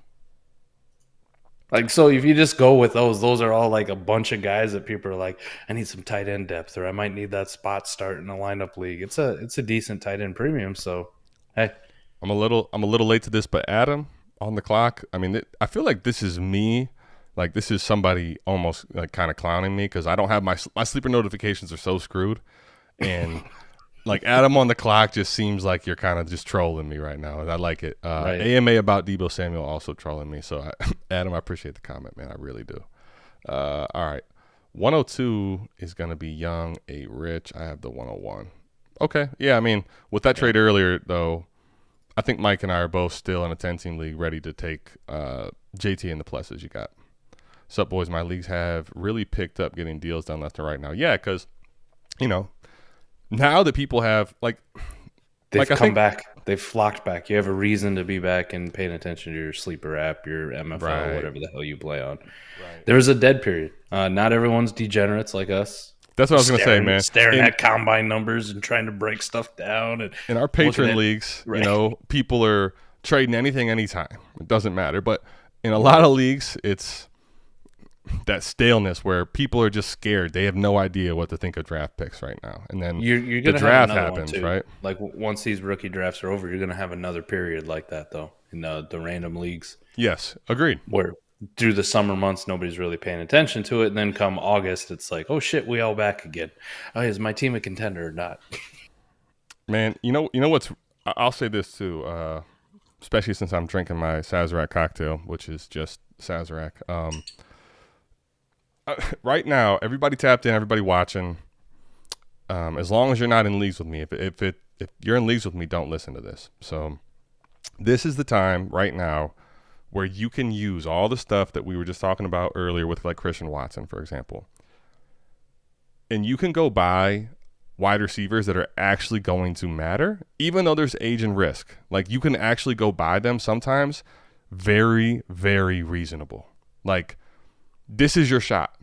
Like, so if you just go with those are all like a bunch of guys that people are like, I need some tight end depth, or I might need that spot start in a lineup league. It's a decent tight end premium. So, hey. I'm a little late to this, but Adam on the clock. I mean, I feel like this is me. Like this is somebody almost like kind of clowning me because I don't have my sleeper notifications are so screwed, and like Adam on the clock just seems like you're kind of just trolling me right now. And I like it. AMA about Deebo Samuel also trolling me. So Adam, I appreciate the comment, man. I really do. All right, 102 is gonna be Young, a Rich. I have the 101. Okay, yeah. I mean, with that trade earlier though. I think Mike and I are both still in a 10-team league ready to take JT and the pluses you got. Sup, boys? My leagues have really picked up getting deals done left and right now. Yeah, because, now that people have, they've come back. They've flocked back. You have a reason to be back and paying attention to your sleeper app, your MFL, whatever the hell you play on. Right. There was a dead period. Not everyone's degenerates like us. That's what I was going to say, man. Staring at combine numbers and trying to break stuff down. And in our patron leagues, people are trading anything anytime. It doesn't matter. But in a lot of leagues, it's that staleness where people are just scared. They have no idea what to think of draft picks right now. And then you're the draft happens, right? Like once these rookie drafts are over, you're going to have another period like that, though, in the random leagues. Yes, agreed. Where through the summer months, nobody's really paying attention to it. And then come August, it's like, oh, shit, we all back again. Oh, is my team a contender or not? Man, you know what's – I'll say this too, especially since I'm drinking my Sazerac cocktail, which is just Sazerac. Right now, everybody tapped in, everybody watching. as long as you're not in leagues with me. If you're in leagues with me, don't listen to this. So this is the time right now where you can use all the stuff that we were just talking about earlier with like Christian Watson, for example. And you can go buy wide receivers that are actually going to matter, even though there's age and risk. Like, you can actually go buy them sometimes very, very reasonable. Like, this is your shot.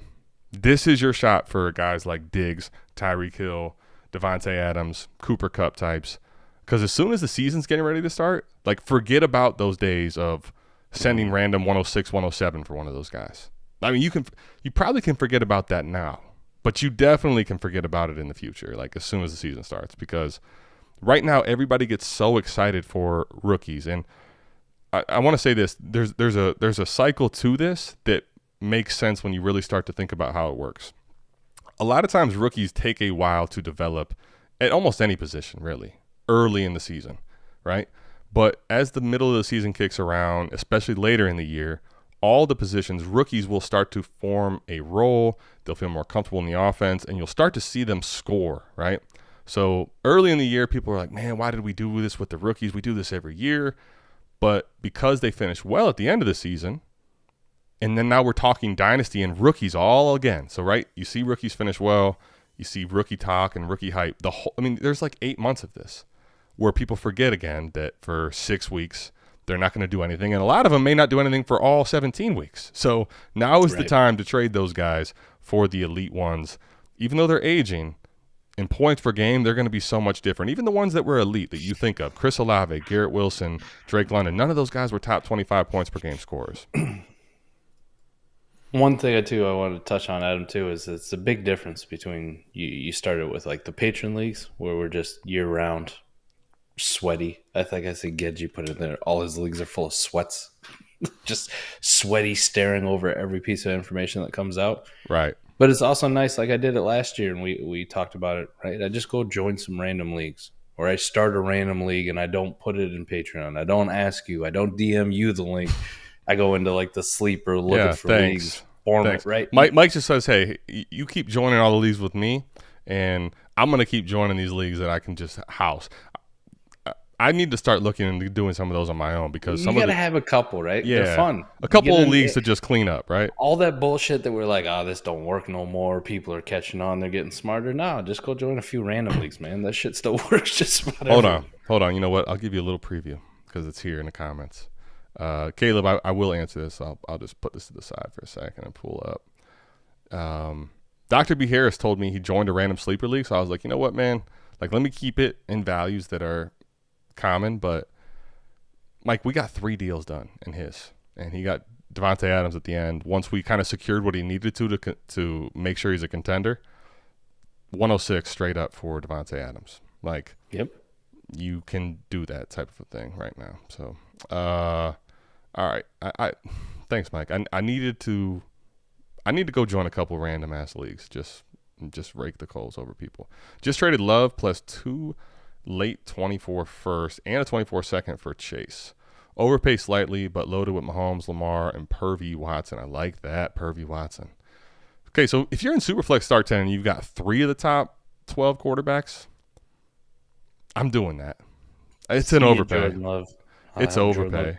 This is your shot for guys like Diggs, Tyreek Hill, Devontae Adams, Cooper Kupp types. Because as soon as the season's getting ready to start, like, forget about those days of sending random 106, 107 for one of those guys. I mean, you probably can forget about that now, but you definitely can forget about it in the future, like as soon as the season starts. Because right now, everybody gets so excited for rookies. And I want to say this, there's a cycle to this that makes sense when you really start to think about how it works. A lot of times rookies take a while to develop at almost any position, really, early in the season, right? But as the middle of the season kicks around, especially later in the year, all the positions, rookies will start to form a role. They'll feel more comfortable in the offense, and you'll start to see them score, right? So early in the year, people are like, man, why did we do this with the rookies? We do this every year. But because they finish well at the end of the season, and then now we're talking Dynasty and rookies all again. So, right, you see rookies finish well. You see rookie talk and rookie hype. There's like 8 months of this where people forget again that for 6 weeks they're not going to do anything. And a lot of them may not do anything for all 17 weeks. So now is the time to trade those guys for the elite ones. Even though they're aging, in points per game, they're going to be so much different. Even the ones that were elite that you think of, Chris Olave, Garrett Wilson, Drake London, none of those guys were top 25 points per game scorers. One thing, I wanted to touch on, Adam, too, is it's a big difference between you started with like the patron leagues where we're just year-round sweaty. I think I see Gedgy put it there. All his leagues are full of sweats. Just sweaty, staring over every piece of information that comes out. Right. But it's also nice, like I did it last year, and we talked about it, right? I just go join some random leagues, or I start a random league, and I don't put it in Patreon. I don't ask you. I don't DM you the link. I go into like the sleeper looking for leagues. Format, right? Mike just says, hey, you keep joining all the leagues with me, and I'm going to keep joining these leagues that I can just house. I need to start looking into doing some of those on my own because you got to have a couple, right? Yeah, they're fun. A couple of leagues to just clean up, right? All that bullshit that we're like, oh, this don't work no more. People are catching on. They're getting smarter. No, just go join a few random leagues, man. That shit still works just about everywhere. Hold on. You know what? I'll give you a little preview because it's here in the comments. Caleb, I will answer this. I'll just put this to the side for a second and pull up. Dr. B. Harris told me he joined a random sleeper league, so I was like, you know what, man? Like, let me keep it in values that are common, but Mike, we got 3 deals done in his, and he got Devontae Adams at the end. Once we kind of secured what he needed to make sure he's a contender, 106 straight up for Devontae Adams. Like, yep, you can do that type of a thing right now. So, all right, I thanks, Mike. I need to go join a couple random ass leagues. Just rake the coals over people. Just traded Love plus 2 late 24 first and a 24 second for Chase. Overpaid slightly, but loaded with Mahomes, Lamar, and Purvey Watson. I like that, Purvey Watson. Okay, so if you're in Superflex Start 10 and you've got 3 of the top 12 quarterbacks, I'm doing that. It's an overpay. It's overpay.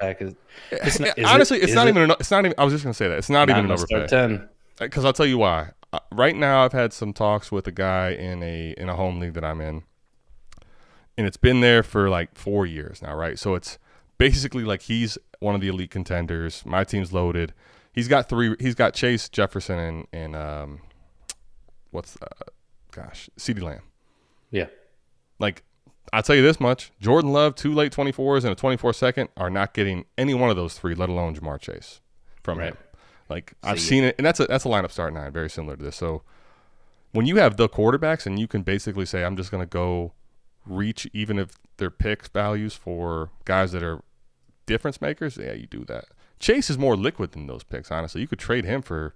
Honestly, it's not even. I was just gonna say that it's not even an overpay. 10. Because I'll tell you why. Right now, I've had some talks with a guy in a home league that I'm in. And it's been there for like 4 years now, right? So it's basically like he's one of the elite contenders. My team's loaded. He's got 3. He's got Chase, Jefferson, and CeeDee Lamb. Yeah. Like, I'll tell you this much. Jordan Love, 2 late 24s and a 24 second are not getting any one of those 3, let alone Jamar Chase from him. Like, I've seen it. And that's a lineup start 9, very similar to this. So when you have the quarterbacks and you can basically say, I'm just going to go reach even if they're pick values for guys that are difference makers, yeah, you do that. Chase is more liquid than those picks, honestly. You could trade him for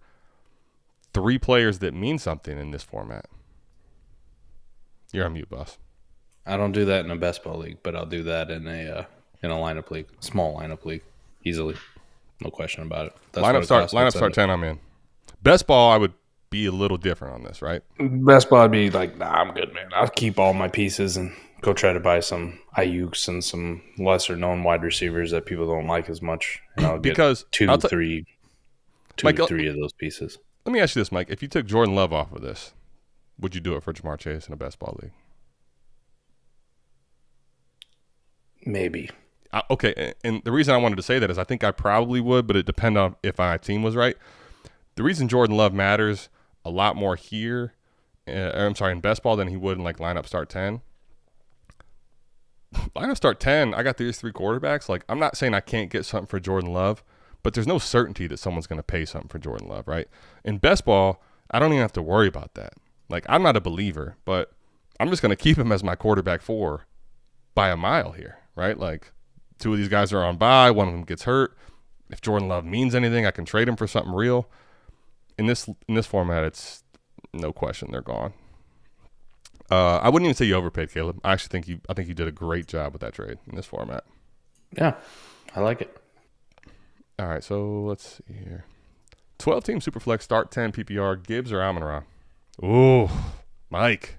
3 players that mean something in this format. You're on mute, boss. I don't do that in a best ball league, but I'll do that in a lineup league, small lineup league, easily. No question about it. That's lineup start 10, I'm in. Best ball, I would be a little different on this, right? Best ball would be like, nah, I'm good, man. I'll keep all my pieces and go try to buy some Ayuks and some lesser known wide receivers that people don't like as much. And I'll Because get three of those pieces. Let me ask you this, Mike. If you took Jordan Love off of this, would you do it for Jamar Chase in a best ball league? Maybe. Okay, and the reason I wanted to say that is I think I probably would, but it depends on if my team was right. The reason Jordan Love matters a lot more here, in best ball than he would in like lineup start 10. Lineup start 10, I got these 3 quarterbacks. Like, I'm not saying I can't get something for Jordan Love, but there's no certainty that someone's going to pay something for Jordan Love, right? In best ball, I don't even have to worry about that. Like, I'm not a believer, but I'm just going to keep him as my quarterback 4 by a mile here, right? Like, 2 of these guys are on bye. One of them gets hurt. If Jordan Love means anything, I can trade him for something real. In this format, it's no question they're gone. I wouldn't even say you overpaid, Caleb. I think you did a great job with that trade in this format. Yeah, I like it. All right, so let's see here. 12-team Superflex, start 10 PPR, Gibbs or Amon-Ra? Ooh, Mike.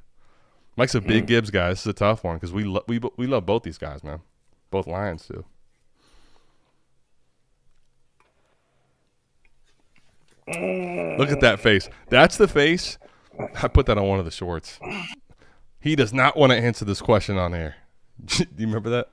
Mike's a big Gibbs guy. This is a tough one because we love both these guys, man. Both Lions, too. Look at that face. That's the face. I put that on one of the shorts. He does not want to answer this question on air. Do you remember that?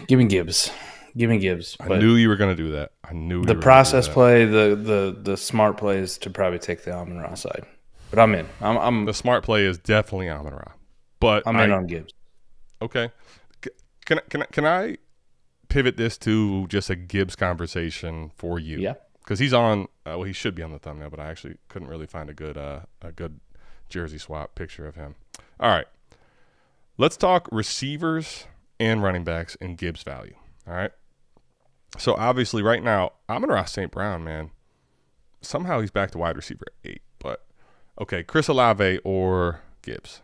Give me Gibbs. I knew you were going to do that. I knew the process play, the smart play is to probably take the Amon-Ra side. But I'm in. I'm the smart play is definitely Amon-Ra. But I'm in on Gibbs. Okay. Can I pivot this to just a Gibbs conversation for you? Yeah. Because he's on. He should be on the thumbnail, but I actually couldn't really find a good jersey swap picture of him. All right, let's talk receivers and running backs and Gibbs value. All right. So obviously, right now, Amon-Ra St. Brown, man. Somehow he's back to wide receiver 8. But okay, Chris Olave or Gibbs.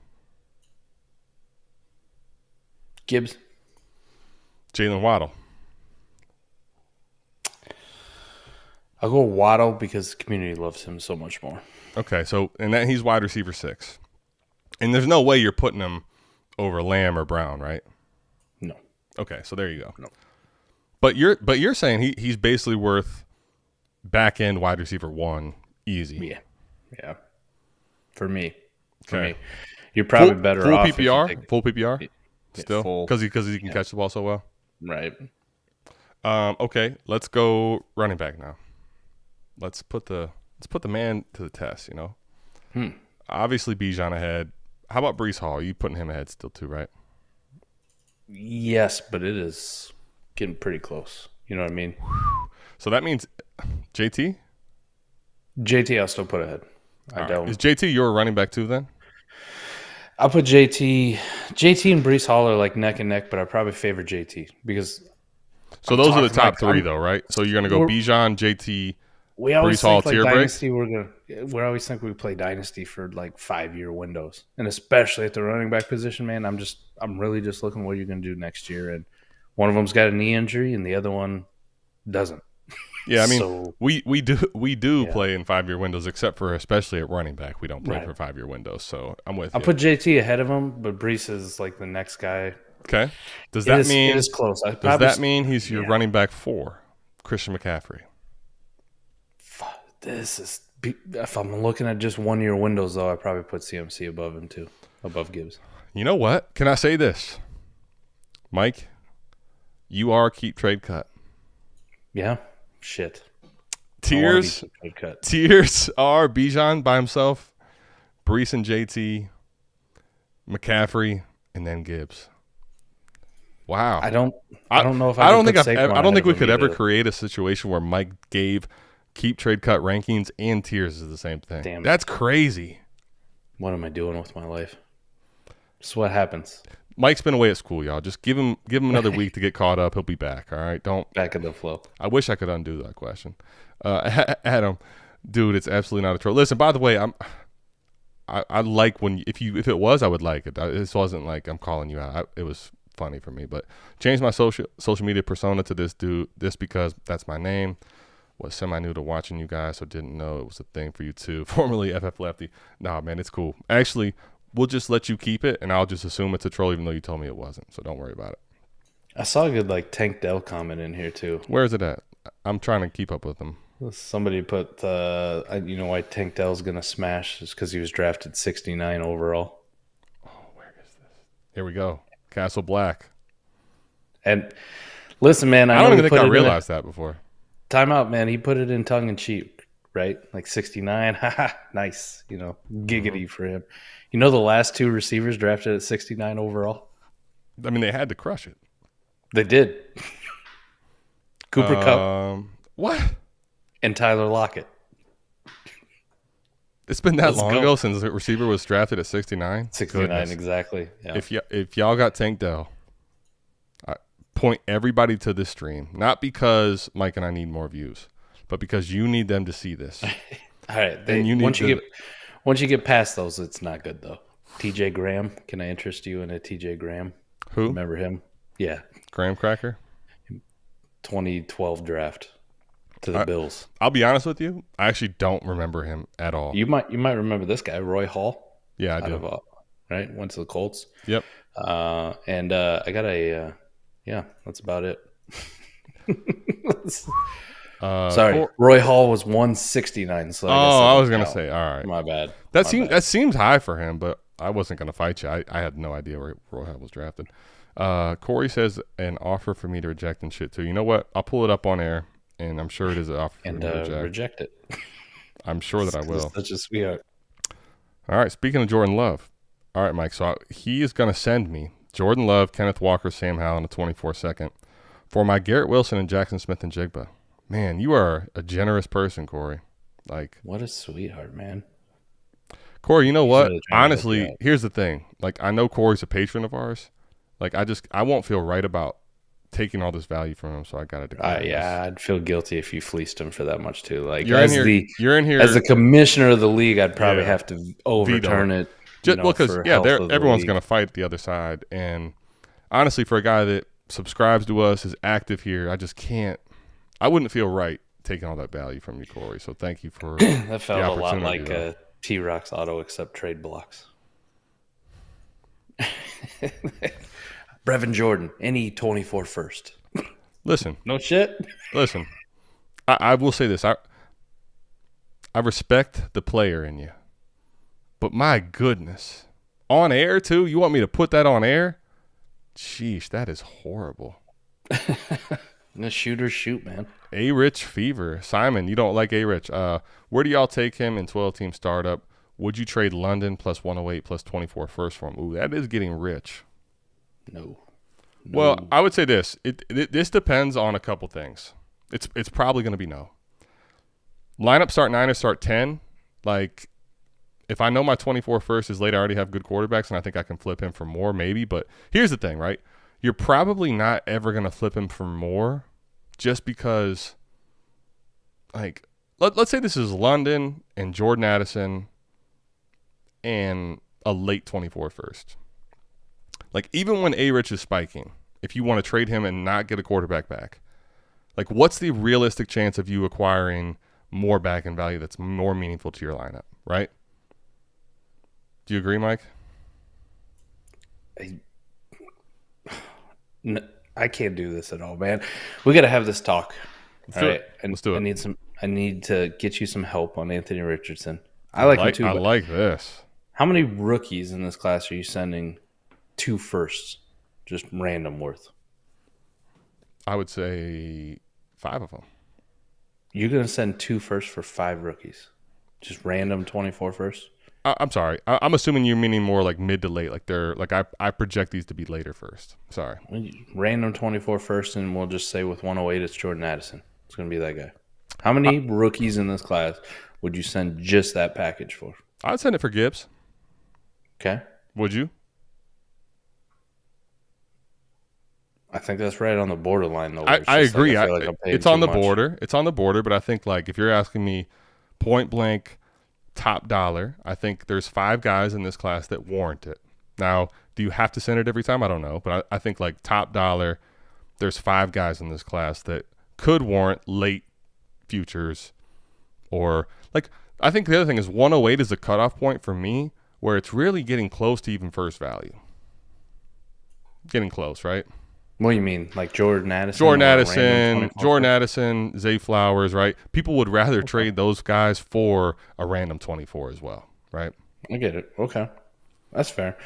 Gibbs. Jalen Waddle. I'll go Waddle because the community loves him so much more. Okay, so and then he's wide receiver 6. And there's no way you're putting him over Lamb or Brown, right? No. Okay, so there you go. No. But you're saying he's basically worth back end wide receiver 1 easy. Yeah. For me. Okay. You're probably better full off. PPR? Full PPR? Still? Because he can catch the ball so well? Right. Okay, let's go running back now. Let's put the man to the test, you know? Obviously, Bijan ahead. How about Breece Hall? You putting him ahead still too, right? Yes, but it is getting pretty close. You know what I mean? So that means JT? JT I'll still put ahead. Is JT your running back too then? I'll put JT. JT and Breece Hall are like neck and neck, but I probably favor JT because. So those are the top 3 though, right? So you're gonna go Bijan, JT, we always Breece Hall, think like tier Dynasty. We always think we play Dynasty for like 5-year windows, and especially at the running back position, man. I'm really just looking what you're gonna do next year, and one of them's got a knee injury, and the other one doesn't. Yeah, I mean, we do play in 5-year windows, except for especially at running back, we don't play for 5-year windows. So I'm with you. I'll put JT ahead of him, but Breece is like the next guy. Okay. Does that mean it is close? Does that mean he's your running back 4, Christian McCaffrey? This is if I'm looking at just 1-year windows, though, I probably put CMC above him too, above Gibbs. You know what? Can I say this, Mike? You are keep trade cut. Yeah. Shit. Tiers are Bijan by himself, Breece and JT, McCaffrey, and then Gibbs. Wow. I don't know if I don't think we could ever create a situation where Mike gave keep trade cut rankings and tiers is the same thing. Damn. That's crazy. What am I doing with my life? This is what happens. Mike's been away at school, y'all. Just give him another week to get caught up. He'll be back. All right. Don't back in the flow. I wish I could undo that question. Adam, dude, it's absolutely not a troll. Listen, by the way, I like when if it was, I would like it. This wasn't like I'm calling you out. It was funny for me, but change my social media persona to this dude. This because that's my name. was semi-new to watching you guys, so didn't know it was a thing for you too. Formerly FF Lefty. Nah, man, it's cool. Actually, we'll just let you keep it, and I'll just assume it's a troll even though you told me it wasn't, so don't worry about it. I saw a good Tank Dell comment in here too. Where is it at? I'm trying to keep up with them. Somebody put, why Tank Dell's going to smash is because he was drafted 69 overall. Oh, where is this? Here we go. Castle Black. And listen, man, I don't even think I realized that before. Timeout, man. He put it in tongue in cheek, right? 69. Haha, nice. Giggity for him. The last 2 receivers drafted at 69 overall? I mean, they had to crush it. They did. Cooper Kupp. What? And Tyler Lockett. It's been that long ago since the receiver was drafted at 69? 69, Goodness. Exactly. Yeah. If y'all got Tank Dell, I point everybody to this stream. Not because Mike and I need more views, but because you need them to see this. All right. Once you get past those, it's not good, though. TJ Graham. Can I interest you in a TJ Graham? Who? Remember him? Yeah. Graham Cracker? 2012 draft to the Bills. I'll be honest with you. I actually don't remember him at all. You might remember this guy, Roy Hall. Yeah, I do. Right? Went to the Colts. Yep. And I got that's about it. Sorry, Roy Hall was 169. So I was gonna say, all right, my bad. That seems high for him, but I wasn't gonna fight you. I had no idea where Roy Hall was drafted. Corey says an offer for me to reject and shit too. You know what? I'll pull it up on air, and I'm sure it is an offer for me to reject it. I'm sure that I will. Such a sweetheart. All right. Speaking of Jordan Love, all right, Mike. So he is gonna send me Jordan Love, Kenneth Walker, Sam Howell, and a 24-second for my Garrett Wilson and Jackson Smith and Jigba. Man, you are a generous person, Corey. What a sweetheart, man. Corey, you know what? Honestly, here's the thing. I know Corey's a patron of ours. I won't feel right about taking all this value from him, so I got to declare this. I'd feel guilty if you fleeced him for that much too. You're in here as the commissioner of the league. I'd probably have to overturn it. Because everyone's going to fight the other side, and honestly, for a guy that subscribes to us, is active here, I just can't. I wouldn't feel right taking all that value from you, Corey. So thank you for that felt a lot like T-Rock's auto accept trade blocks. Brevin Jordan, any 24 first. Listen. No shit. Listen. I will say this. I respect the player in you. But my goodness. On air, too? You want me to put that on air? Sheesh, that is horrible. The shooters shoot, man. A-Rich fever. Simon, you don't like A-Rich. Where do y'all take him in 12-team startup? Would you trade London plus 108 plus 24 first for him? Ooh, that is getting rich. No. Well, I would say this. This depends on a couple things. It's probably going to be no. Lineup start 9 or start 10. If I know my 24 first is late, I already have good quarterbacks, and I think I can flip him for more, maybe. But here's the thing, right? You're probably not ever going to flip him for more just because, let's say this is London and Jordan Addison and a late 24 first. Even when A-Rich is spiking, if you want to trade him and not get a quarterback back, what's the realistic chance of you acquiring more back in value that's more meaningful to your lineup, right? Do you agree, Mike? I can't do this at all, man. We got to have this talk. All right, let's do it. I need to get you some help on Anthony Richardson. I like him too. I like this. How many rookies in this class are you sending 2 firsts, just random worth? I would say 5 of them. You're going to send 2 firsts for 5 rookies, just random 24 firsts? I'm sorry. I'm assuming you're meaning more mid to late. I project these to be later first. Sorry. Random 24 first, and we'll just say with 108, it's Jordan Addison. It's going to be that guy. How many rookies in this class would you send just that package for? I'd send it for Gibbs. Okay. Would you? I think that's right on the borderline, though. I agree. I feel like I'm paying it's on the too much. border. It's on the border, but I think if you're asking me point blank, top dollar, I think there's 5 guys in this class that warrant it. Now, do you have to send it every time? I don't know, but I think top dollar, there's 5 guys in this class that could warrant late futures or like I think the other thing is 108 is a cutoff point for me where it's really getting close to even first value. Getting close, right? What do you mean? Like Jordan Addison? Jordan Addison, Zay Flowers, right? People would rather trade those guys for a random 24 as well, right? I get it. Okay. That's fair.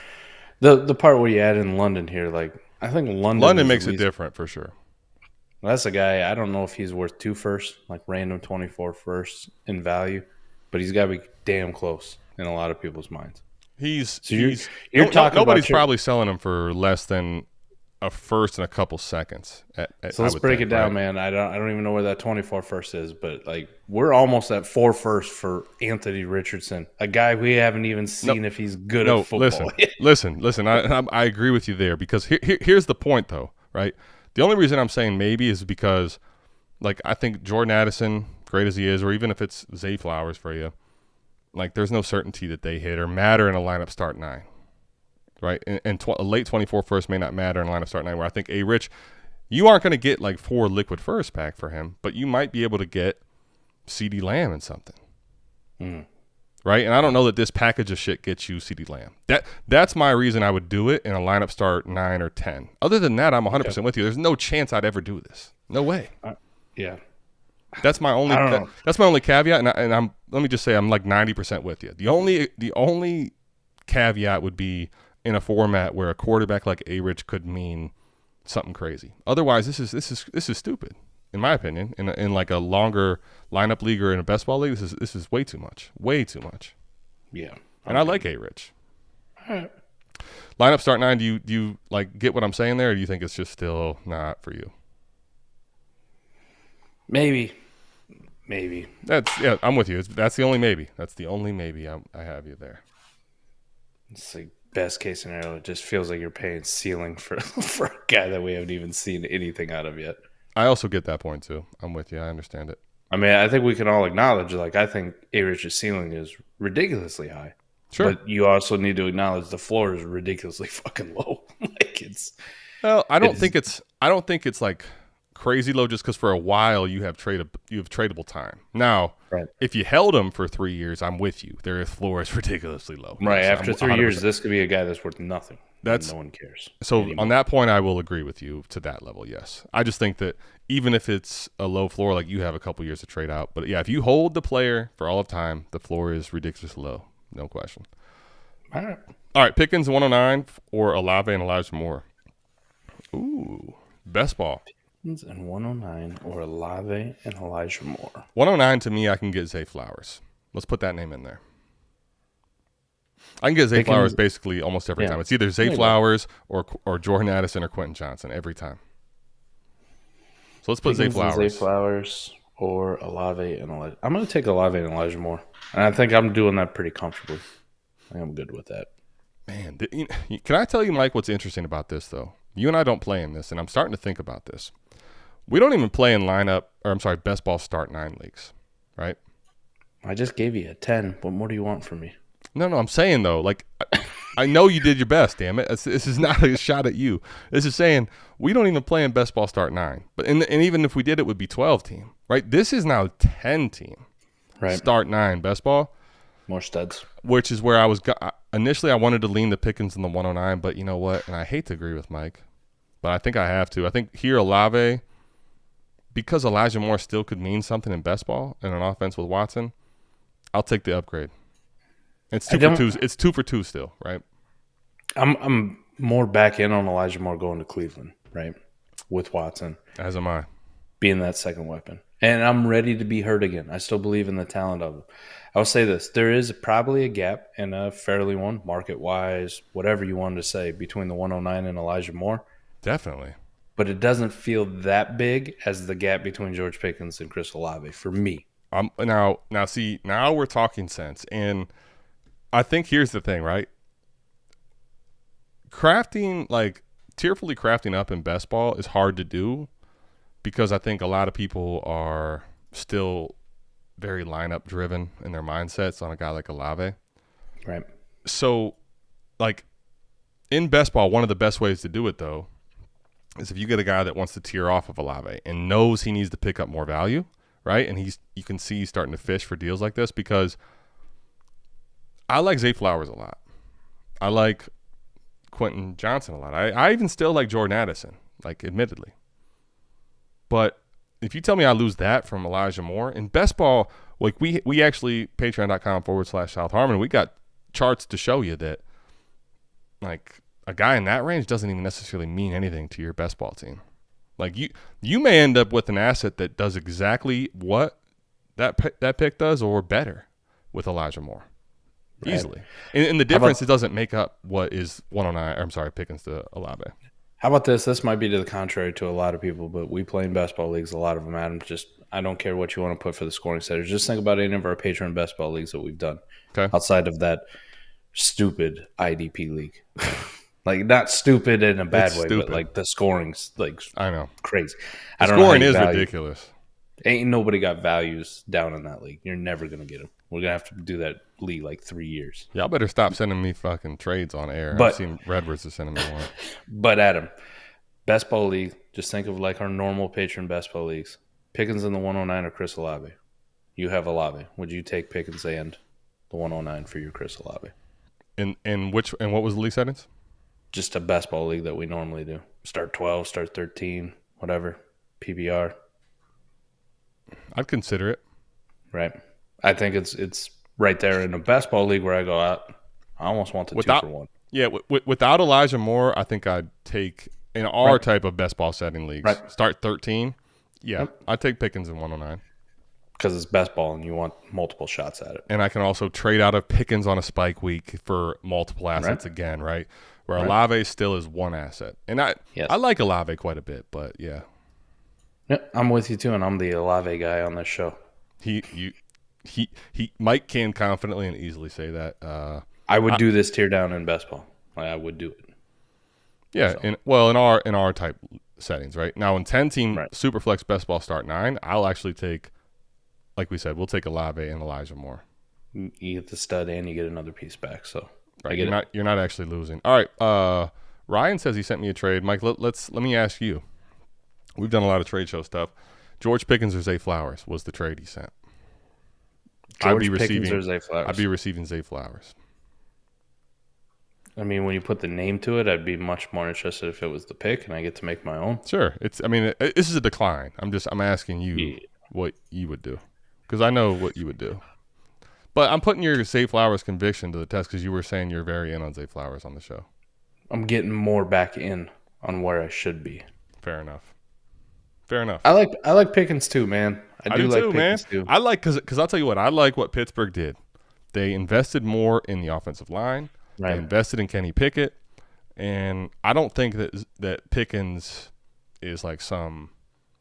The part where you add in London here, like I think London makes it different for sure. That's a guy, I don't know if he's worth 2 firsts, like random 24 firsts in value, but he's got to be damn close in a lot of people's minds. You're talking nobody's probably selling him for less than a first in a couple seconds. So let's break it down, right? Man. I don't even know where that 24 first is, but like we're almost at 4 firsts for Anthony Richardson, a guy we haven't even seen if he's good at football. Listen. I agree with you there because here's the point, though, right? The only reason I'm saying maybe is because, like, I think Jordan Addison, great as he is, or even if it's Zay Flowers for you, like, there's no certainty that they hit or matter in a lineup start 9. Right, and a late 24 first may not matter in lineup start 9. Where I think Rich, you aren't going to get like 4 liquid first pack for him, but you might be able to get CeeDee Lamb in something, right? And I don't know that this package of shit gets you CeeDee Lamb. That's my reason I would do it in a lineup start 9 or 10. Other than that, I'm 100% with you. There's no chance I'd ever do this. No way. Yeah, that's my only. That's my only caveat, and I'm. Let me just say I'm like 90% with you. The only caveat would be in a format where a quarterback like A-Rich could mean something crazy. Otherwise, this is stupid, in my opinion. In like a longer lineup league or in a best ball league, this is way too much. Way too much. Yeah. And I like A-Rich. All right. Lineup start 9, do you like get what I'm saying there, or do you think it's just still not for you? Maybe. I'm with you. That's the only maybe. That's the only maybe I have you there. It's like best case scenario. It just feels like you're paying ceiling for a guy that we haven't even seen anything out of yet. I also get that point too. I'm with you. I understand it. I mean, I think we can all acknowledge, like, I think A-Rich's ceiling is ridiculously high. Sure. But you also need to acknowledge the floor is ridiculously fucking low. Like it's. Well, I don't think it's like crazy low just because for a while you have tradable time. Now, right. If you held him for 3 years, I'm with you. Their floor is ridiculously low. Right. Yes, after 3 years, this could be a guy that's worth nothing. No one cares. So anymore. On that point, I will agree with you to that level. Yes. I just think that even if it's a low floor, like you have a couple years to trade out. But yeah, if you hold the player for all of time, the floor is ridiculously low. No question. All right. Pickens 109 or Olave and Elijah Moore. Ooh. Best ball. And 109 or Olave and Elijah Moore. 109 to me, I can get Zay Flowers. Let's put that name in there. I can get Zay Flowers basically almost every time. It's either Zay Flowers or Jordan Addison or Quentin Johnson every time. So let's put Zay Flowers. Zay Flowers or Olave and Elijah. I'm going to take Olave and Elijah Moore. And I think I'm doing that pretty comfortably. I think I'm good with that. Man, can I tell you, Mike, what's interesting about this, though? You and I don't play in this, and I'm starting to think about this. We don't even play in best ball start 9 leagues, right? I just gave you a 10. What more do you want from me? No, I'm saying, though, like, I know you did your best, damn it. This is not a shot at you. This is saying we don't even play in best ball start 9. And even if we did, it would be 12 team, right? This is now 10 team. Right. Start 9 best ball. More studs. Which is where I was initially I wanted to lean the Pickens in the 109, but you know what? And I hate to agree with Mike, but I think I have to. I think here Olave, because Elijah Moore still could mean something in best ball and an offense with Watson, I'll take the upgrade. It's 2 for 2. It's 2 for 2 still, right? I'm more back in on Elijah Moore going to Cleveland, right? With Watson. As am I. Being that second weapon. And I'm ready to be hurt again. I still believe in the talent of him. I will say this. There is probably a gap, and a fairly one, market-wise, whatever you wanted to say, between the 109 and Elijah Moore. Definitely. But it doesn't feel that big as the gap between George Pickens and Chris Olave for me. Now we're talking sense. And I think here's the thing, right? Tearfully crafting up in best ball is hard to do because I think a lot of people are still very lineup driven in their mindsets on a guy like Olave. Right. So, like, in best ball, one of the best ways to do it, though, is if you get a guy that wants to tier off of Olave and knows he needs to pick up more value, right? And you can see he's starting to fish for deals like this because I like Zay Flowers a lot. I like Quentin Johnson a lot. I even still like Jordan Addison, like admittedly. But if you tell me I lose that from Elijah Moore in best ball, like we actually patreon.com/South Harmon, we got charts to show you that like a guy in that range doesn't even necessarily mean anything to your best ball team. Like you may end up with an asset that does exactly what that pick does or better with Elijah Moore. Right. Easily. And the difference, it doesn't make up what is 109. I'm sorry, Pickens to Olave. How about this? This might be to the contrary to a lot of people, but we play in best ball leagues. A lot of them, Adam. I don't care what you want to put for the scoring setters. Just think about any of our Patreon best ball leagues that we've done. Okay. Outside of that stupid IDP league. Like, not stupid in a bad way, but like the scoring's like I know crazy. The scoring is ridiculous. Ain't nobody got values down in that league. You're never gonna get them. We're gonna have to do that league like 3 years. Y'all better stop sending me fucking trades on air. I've seen Redwoods is sending me one. But Adam, best ball league. Just think of like our normal patron best ball leagues. Pickens in the 109 or Chris Olave. You have Olave. Would you take Pickens and the 109 for your Chris Olave? And what was the league settings? Just a best ball league that we normally do. Start 12, start 13, whatever. PBR. I'd consider it. Right. I think it's right there in a best ball league where I go out. I almost want the 2-for-1. Yeah, without Elijah Moore, I think I'd take in our type of best ball setting leagues. Right. Start 13. Yeah, I'd take Pickens in 109. Because it's best ball and you want multiple shots at it. And I can also trade out of Pickens on a spike week for multiple assets again, right? Where Olave still is one asset. And I like Olave quite a bit, but yeah. Yeah, I'm with you too, and I'm the Olave guy on this show. Mike can confidently and easily say that. I would do this tier down in best ball. I would do it. Yeah, in our type settings, right? Now in 10-team Superflex best ball start 9, I'll actually take, like we said, we'll take Olave and Elijah Moore. You get the stud and you get another piece back, so right. You're not actually losing. All right. Ryan says he sent me a trade. Mike, let me ask you. We've done a lot of trade show stuff. George Pickens or Zay Flowers was the trade he sent. Pickens or Zay Flowers? I'd be receiving Zay Flowers. I mean, when you put the name to it, I'd be much more interested if it was the pick and I get to make my own. Sure. This is a decline. I'm asking you what you would do because I know what you would do. But I'm putting your Zay Flowers conviction to the test because you were saying you're very in on Zay Flowers on the show. I'm getting more back in on where I should be. Fair enough. I like Pickens too, man. I do like Pickens too. I like because I'll tell you what, I like what Pittsburgh did. They invested more in the offensive line. Right. They invested in Kenny Pickett, and I don't think that Pickens is like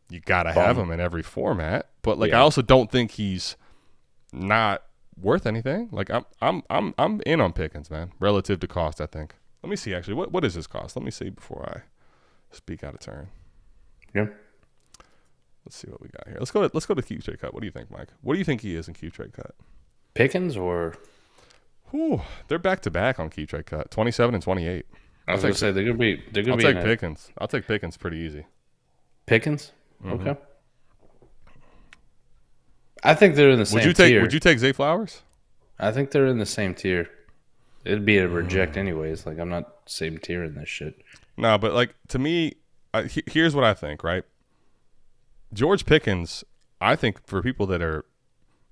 you gotta have him in every format. But I also don't think he's not worth anything. Like I'm in on Pickens, man, relative to cost. I think. Let me see actually what is his cost. Let me see before I speak out of turn. Yeah. Let's see what we got here. Let's go to Keep Trade Cut. What do you think, Mike? What do you think he is in Keep Trade Cut? Pickens or? They're back to back on Keep Trade Cut. 27 and 28. I was gonna say they're gonna be. I'll take Pickens. I'll take Pickens pretty easy. Pickens. Mm-hmm. Okay. I think they're in the same tier. Would you take Zay Flowers? I think they're in the same tier. It'd be a reject anyways. Like I'm not same tier in this shit. No, but like to me, here's what I think. Right. George Pickens, I think for people that are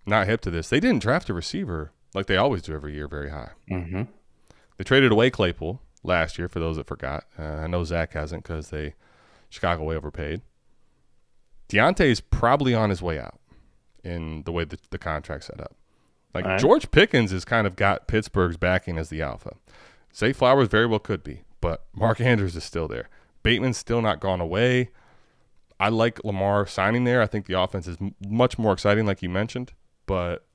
not hip to this, they didn't draft a receiver like they always do every year very high. Mm-hmm. They traded away Claypool last year for those that forgot. I know Zach hasn't because Chicago way overpaid. Deontay's probably on his way out in the way the contract's set up. Like George Pickens has kind of got Pittsburgh's backing as the alpha. Zay Flowers very well could be, but Mark Andrews is still there. Bateman's still not gone away. I like Lamar signing there. I think the offense is much more exciting, like you mentioned. But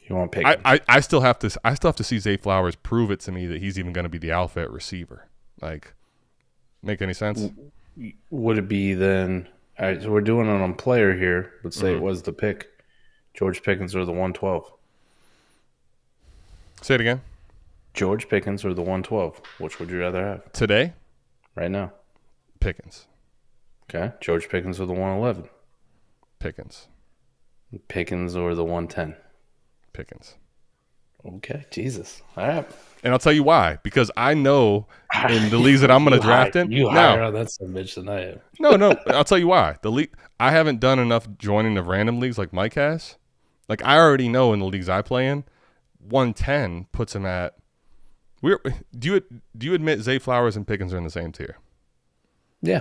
you want Pickens? I still have to see Zay Flowers prove it to me that he's even going to be the alpha at receiver. Like, make any sense? Would it be then? All right, so we're doing it on player here. Let's say it was the pick. George Pickens or the 112. Say it again. George Pickens or the 112. Which would you rather have today? Right now, Pickens. Okay, George Pickens or the 111. Pickens. Pickens or the 110? Pickens. Okay, Jesus. All right. And I'll tell you why. Because I know in the leagues that I'm going to draft in. You higher on that some bitch than I am. No. I'll tell you why. The league, I haven't done enough joining of random leagues like Mike has. Like, I already know in the leagues I play in, 110 puts him at. Do you admit Zay Flowers and Pickens are in the same tier? Yeah.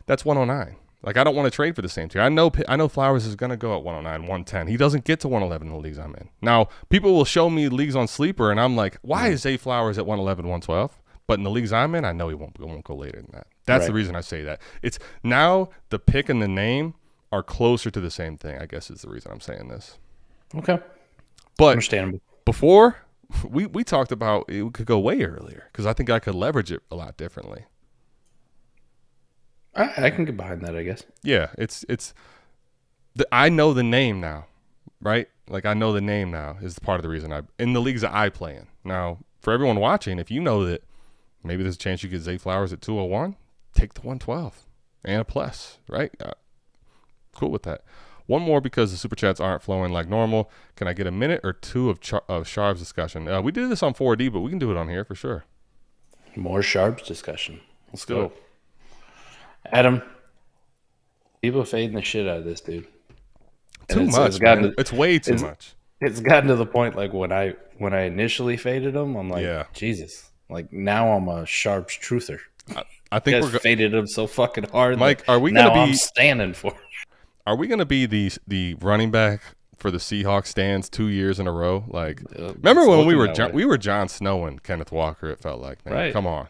That's 109. Like, I don't want to trade for the same tier. I know Flowers is going to go at 109, 110. He doesn't get to 111 in the leagues I'm in. Now, people will show me leagues on Sleeper, and I'm like, why is Zay Flowers at 111, 112? But in the leagues I'm in, I know he won't go later than that. That's the reason I say that. It's now the pick and the name are closer to the same thing, I guess is the reason I'm saying this. Okay. But understandable. Before, we talked about it could go way earlier because I think I could leverage it a lot differently. I can get behind that, I guess. Yeah, I know the name now, right? Like, I know the name now is part of the reason in the leagues that I play in. Now, for everyone watching, if you know that maybe there's a chance you get Zay Flowers at 201, take the 112 and a plus, right? Cool with that. One more because the super chats aren't flowing like normal. Can I get a minute or two of Sharp's discussion? We did this on 4D, but we can do it on here for sure. More Sharp's discussion. Let's go. Adam, people fading the shit out of this dude. Too much. It's way too much. It's gotten to the point like when I initially faded him, I'm like, Jesus. Like now I'm a Sharp's truther. I think we're faded him so fucking hard. Mike, are we gonna be? I'm standing for it. Are we gonna be the running back for the Seahawks stands 2 years in a row? Like, remember when we were Jon Snow and Kenneth Walker? It felt like, man, come on.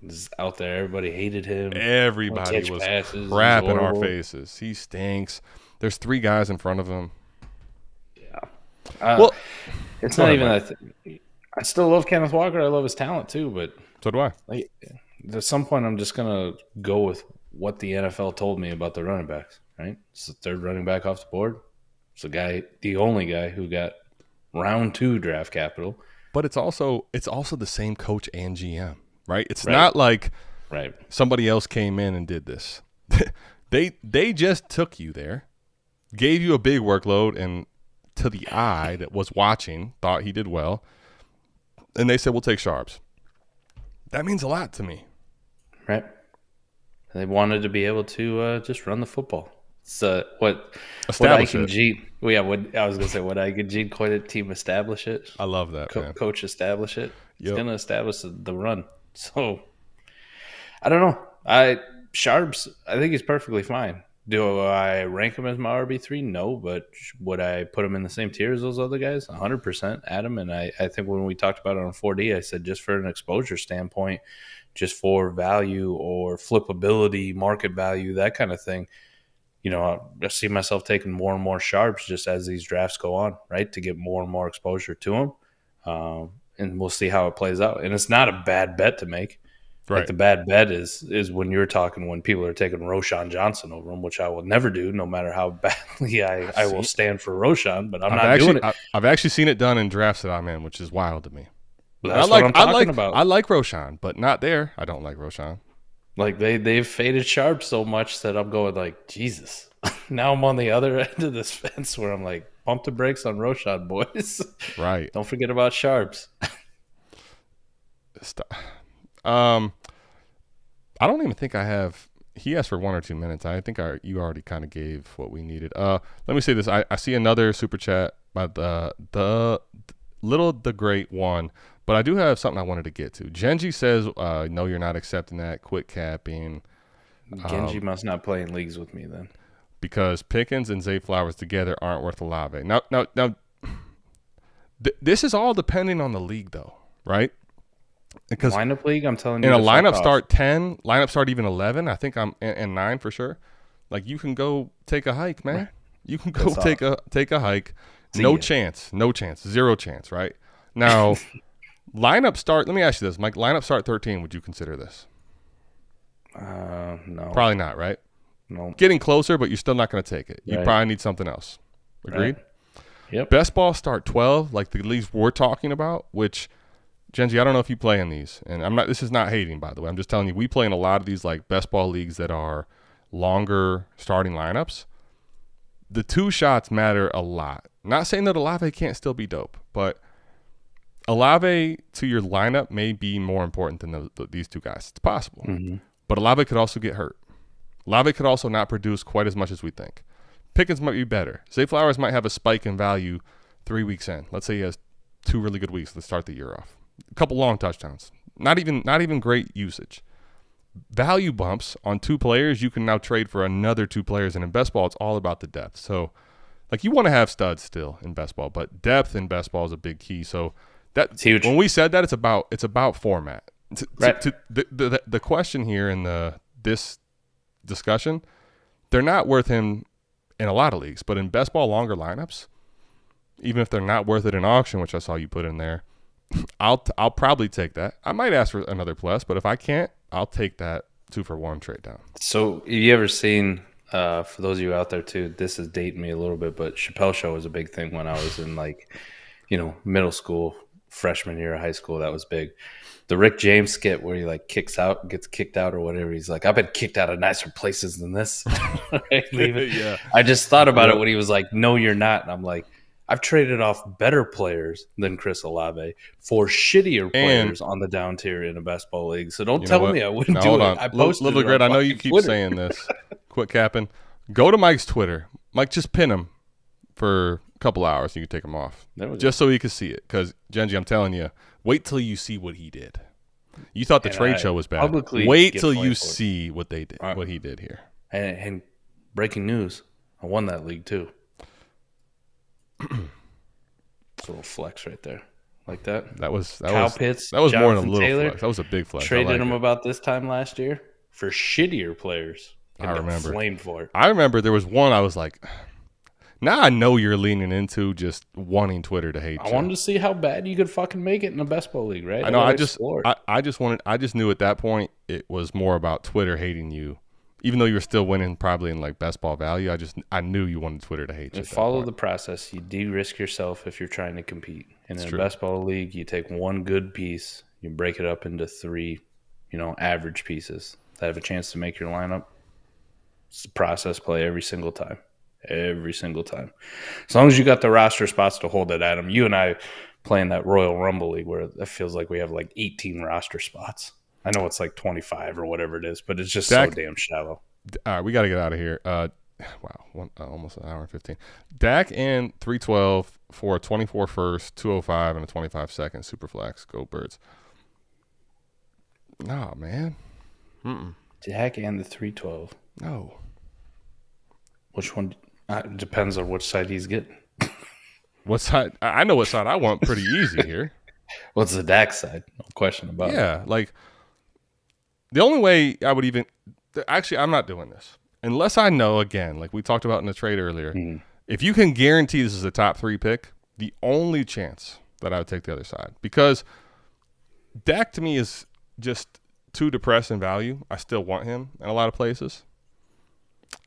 Just out there, everybody hated him. Everybody was crap in our faces. He stinks. There's 3 guys in front of him. Yeah. Well, it's not even that. I still love Kenneth Walker. I love his talent too, but so do I. Like, at some point, I'm just gonna go with what the NFL told me about the running backs. Right, it's the third running back off the board. It's the only guy who got round 2 draft capital. But it's also the same coach and GM. Right? It's not like somebody else came in and did this. They just took you there, gave you a big workload, and to the eye that was watching, thought he did well, and they said, we'll take Sharps. That means a lot to me. Right. They wanted to be able to just run the football. So what establish Ike and Gene, I was gonna say what Ike and Gene coined it, team establish it. I love that. Coach establish it. It's gonna establish the run. So I don't know. Sharps, I think he's perfectly fine. Do I rank him as my RB3? No, but would I put him in the same tier as those other guys? 100%, Adam. And I think when we talked about it on 4D, I said just for an exposure standpoint, just for value or flippability, market value, that kind of thing, I see myself taking more and more Sharps just as these drafts go on, right, to get more and more exposure to them. And we'll see how it plays out. And it's not a bad bet to make. Right. Like the bad bet is when you're talking when people are taking Roschon Johnson over him, which I will never do, no matter how badly I will stand for Roschon. But I'm not doing it. I've actually seen it done in drafts that I'm in, which is wild to me. That's what I'm talking about. I like Roschon, but not there. I don't like Roschon. Like they've faded Sharp so much that I'm going like, Jesus. Now I'm on the other end of this fence where I'm like, pump the brakes on Roschon, boys. Right. Don't forget about Sharps. I don't even think I have. He asked for 1 or 2 minutes. I think you already kind of gave what we needed. Let me say this. I see another super chat by the great one, but I do have something I wanted to get to. Genji says, "No, you're not accepting that. Quit capping." Genji must not play in leagues with me then, because Pickens and Zay Flowers together aren't worth Olave. Now, this is all depending on the league, though, right? Because lineup league, I'm telling you, in a lineup start 10, lineup start even 11. I think I'm in 9 for sure. Like, you can go take a hike, man. Right. You can go take a hike. No chance, 0 chance. Right now, lineup start. Let me ask you this, Mike. Lineup start 13. Would you consider this? No, probably not. Right? No, getting closer, but you're still not going to take it. You probably need something else. Agreed. Right. Yep. Best ball start 12, like the leagues we're talking about, which. Genji, I don't know if you play in these, and this is not hating, by the way. I'm just telling you, we play in a lot of these like best ball leagues that are longer starting lineups. the 2 shots matter a lot. Not saying that Olave can't still be dope, but Olave to your lineup may be more important than these 2 guys. It's possible. Mm-hmm. But Olave could also get hurt. Olave could also not produce quite as much as we think. Pickens might be better. Zay Flowers might have a spike in value 3 weeks in. Let's say he has 2 really good weeks to start the year off. A couple long touchdowns. Not even great usage. Value bumps on 2 players, you can now trade for another 2 players. And in best ball, it's all about the depth. So, like, you want to have studs still in best ball, but depth in best ball is a big key. So that's huge. When we said that, it's about format. Right. The question here in this discussion, they're not worth him in a lot of leagues, but in best ball longer lineups, even if they're not worth it in auction, which I saw you put in there, I'll probably take that. I might ask for another plus, but if I can't, I'll take that 2-for-1 trade down. So have you ever seen, for those of you out there too, this is dating me a little bit, but Chappelle Show was a big thing when I was in middle school, freshman year of high school. That was big. The Rick James skit where he gets kicked out or whatever. He's like, I've been kicked out of nicer places than this. Yeah. I just thought about it when he was like, no, you're not. And I'm like, I've traded off better players than Chris Olave for shittier players on the down tier in a best ball league. So don't tell me I wouldn't do it. I posted Little it Grit, on I know you keep Twitter. saying this. Quit capping. Go to Mike's Twitter. Mike, just pin him for a couple hours. You can take him off. Just so he can see it. Because, Genji, I'm telling you, wait till you see what he did. You thought the trade show was bad. Wait till you see what they did, what he did here. And breaking news, I won that league too. It's a little flex right there, like that. Kyle Pitts. That was Jonathan more than a little Taylor, flex. That was a big flex. Traded him about this time last year for shittier players. I remember. Flamed for it. I remember there was one I was like, now I know you're leaning into just wanting Twitter to hate you. I wanted to see how bad you could fucking make it in a best ball league, right? I know. I just knew at that point it was more about Twitter hating you. Even though you were still winning probably in best ball value, I knew you wanted Twitter to hate you. Follow the process. You de-risk yourself if you're trying to compete. And in a best ball league, you take one good piece, you break it up into 3, average pieces that have a chance to make your lineup. It's a process play every single time. Every single time. As long as you got the roster spots to hold it, Adam. You and I play in that Royal Rumble league where it feels like we have 18 roster spots. I know it's 25 or whatever it is, but it's just so damn shallow. All right, we got to get out of here. Almost an hour and 15. Dak and 312 for a 24 first, 205, and a 25 second Superflex. Go Birds. No, man. Dak and the 312. No. Which one? Depends on which side he's getting. What side? I know what side I want pretty easy here. What's the Dak side? No question about it. Yeah, the only way I would even – actually, I'm not doing this. Unless I know, again, like we talked about in the trade earlier, if you can guarantee this is a top 3 pick, the only chance that I would take the other side. Because Dak to me is just too depressed in value. I still want him in a lot of places.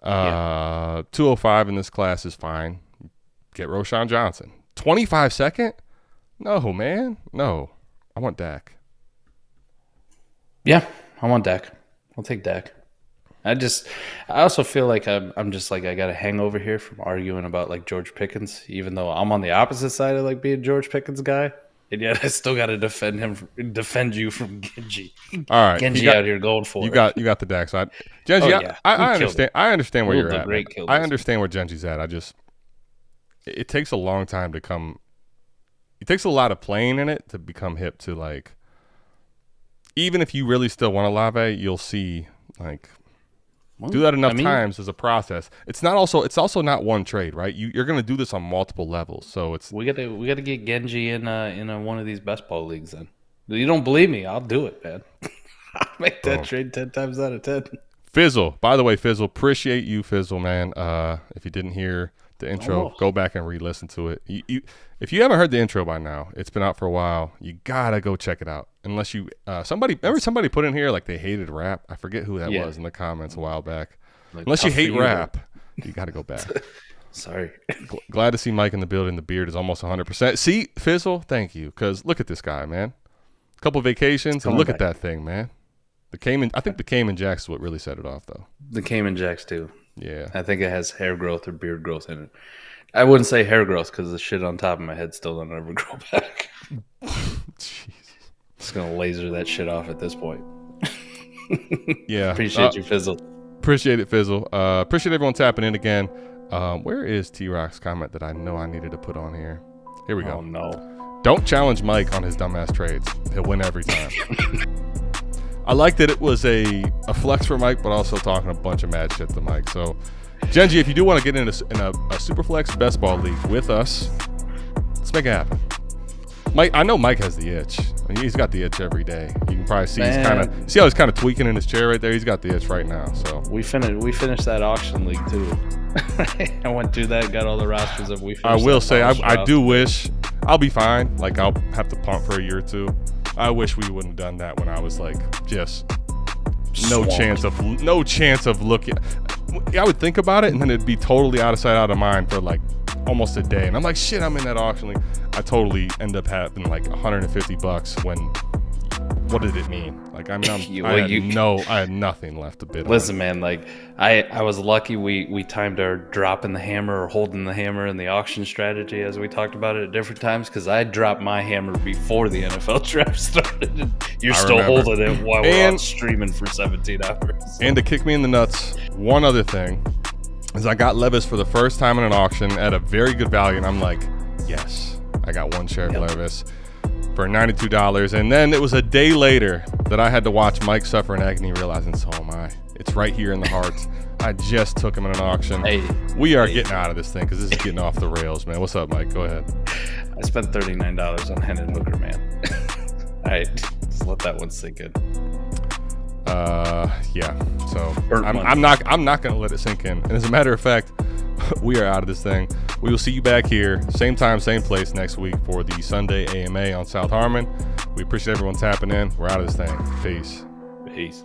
205 in this class is fine. Get Roshan Johnson. 25 second? No, man. No. I want Dak. Yeah, I want Dak. I'll take Dak. I also feel like I'm just I got a hangover here from arguing about George Pickens, even though I'm on the opposite side of being George Pickens guy. And yet I still got to defend you from Genji. All right. Genji out here going for it. You got the Dak side. Genji, I understand where you're at. I understand where Genji's at. It takes a long time to come. It takes a lot of playing in it to become hip to even if you really still want Olave, you'll see do that enough times as a process. It's also not one trade, right? You're going to do this on multiple levels. So we got to get Genji in one of these best ball leagues. Then you don't believe me? I'll do it, man. I'll make that trade 10 times out of 10. Fizzle, by the way, Fizzle, appreciate you, Fizzle, man. If you didn't hear the intro, go back and re-listen to it. If you haven't heard the intro by now, it's been out for a while. You gotta go check it out. Unless you somebody put in here they hated rap. I forget who that was in the comments a while back. Unless you hate rap, you gotta go back. Sorry. Glad to see Mike in the building. The beard is almost 100%. See, Fizzle, thank you, because look at this guy, man. A couple vacations and look at that thing, man. I think the Cayman Jacks is what really set it off, though. The Cayman Jacks too. Yeah. I think it has hair growth or beard growth in it. I wouldn't say hair growth because the shit on top of my head still don't ever grow back. Jesus. Just going to laser that shit off at this point. Yeah. Appreciate you, Fizzle. Appreciate it, Fizzle. Appreciate everyone tapping in again. Where is T-Rock's comment that I know I needed to put on here? Here we go. Oh, no. Don't challenge Mike on his dumbass trades. He'll win every time. I like that it was a flex for Mike, but also talking a bunch of mad shit to Mike. So, Genji, if you do want to get in a Superflex best ball league with us, let's make it happen. Mike, I know Mike has the itch. I mean, he's got the itch every day. You can probably see see how he's kind of tweaking in his chair right there. He's got the itch right now. So we finished that auction league too. I went through that, got all the rosters of we. I will say I do wish I'll be fine. Like I'll have to punt for a year or two. I wish we wouldn't have done that when I was like just no chance of looking. I would think about it and then it'd be totally out of sight, out of mind for like almost a day, and I'm like, shit, I'm in that auction league. I totally end up having like $150 when. What did it mean? Like, I mean, I had nothing left to bid on. Listen, man, like I was lucky we timed our dropping the hammer or holding the hammer in the auction strategy as we talked about it at different times, because I dropped my hammer before the NFL draft started. You're still holding it while we're on streaming for 17 hours. And to kick me in the nuts, one other thing is I got Levis for the first time in an auction at a very good value, and I'm like, yes, I got one share of Levis for $92, and then it was a day later that I had to watch Mike suffer in agony, realizing so am I. It's right here in the heart. I just took him in an auction. We are getting out of this thing because this is getting off the rails, man. What's up, Mike? Go ahead. I spent $39 on Hendon Hooker, man. All right, just let that one sink in. Yeah. So I'm not gonna let it sink in. And as a matter of fact, we are out of this thing. We will see you back here, same time, same place next week for the Sunday AMA on South Harmon. We appreciate everyone tapping in. We're out of this thing. Peace. Peace.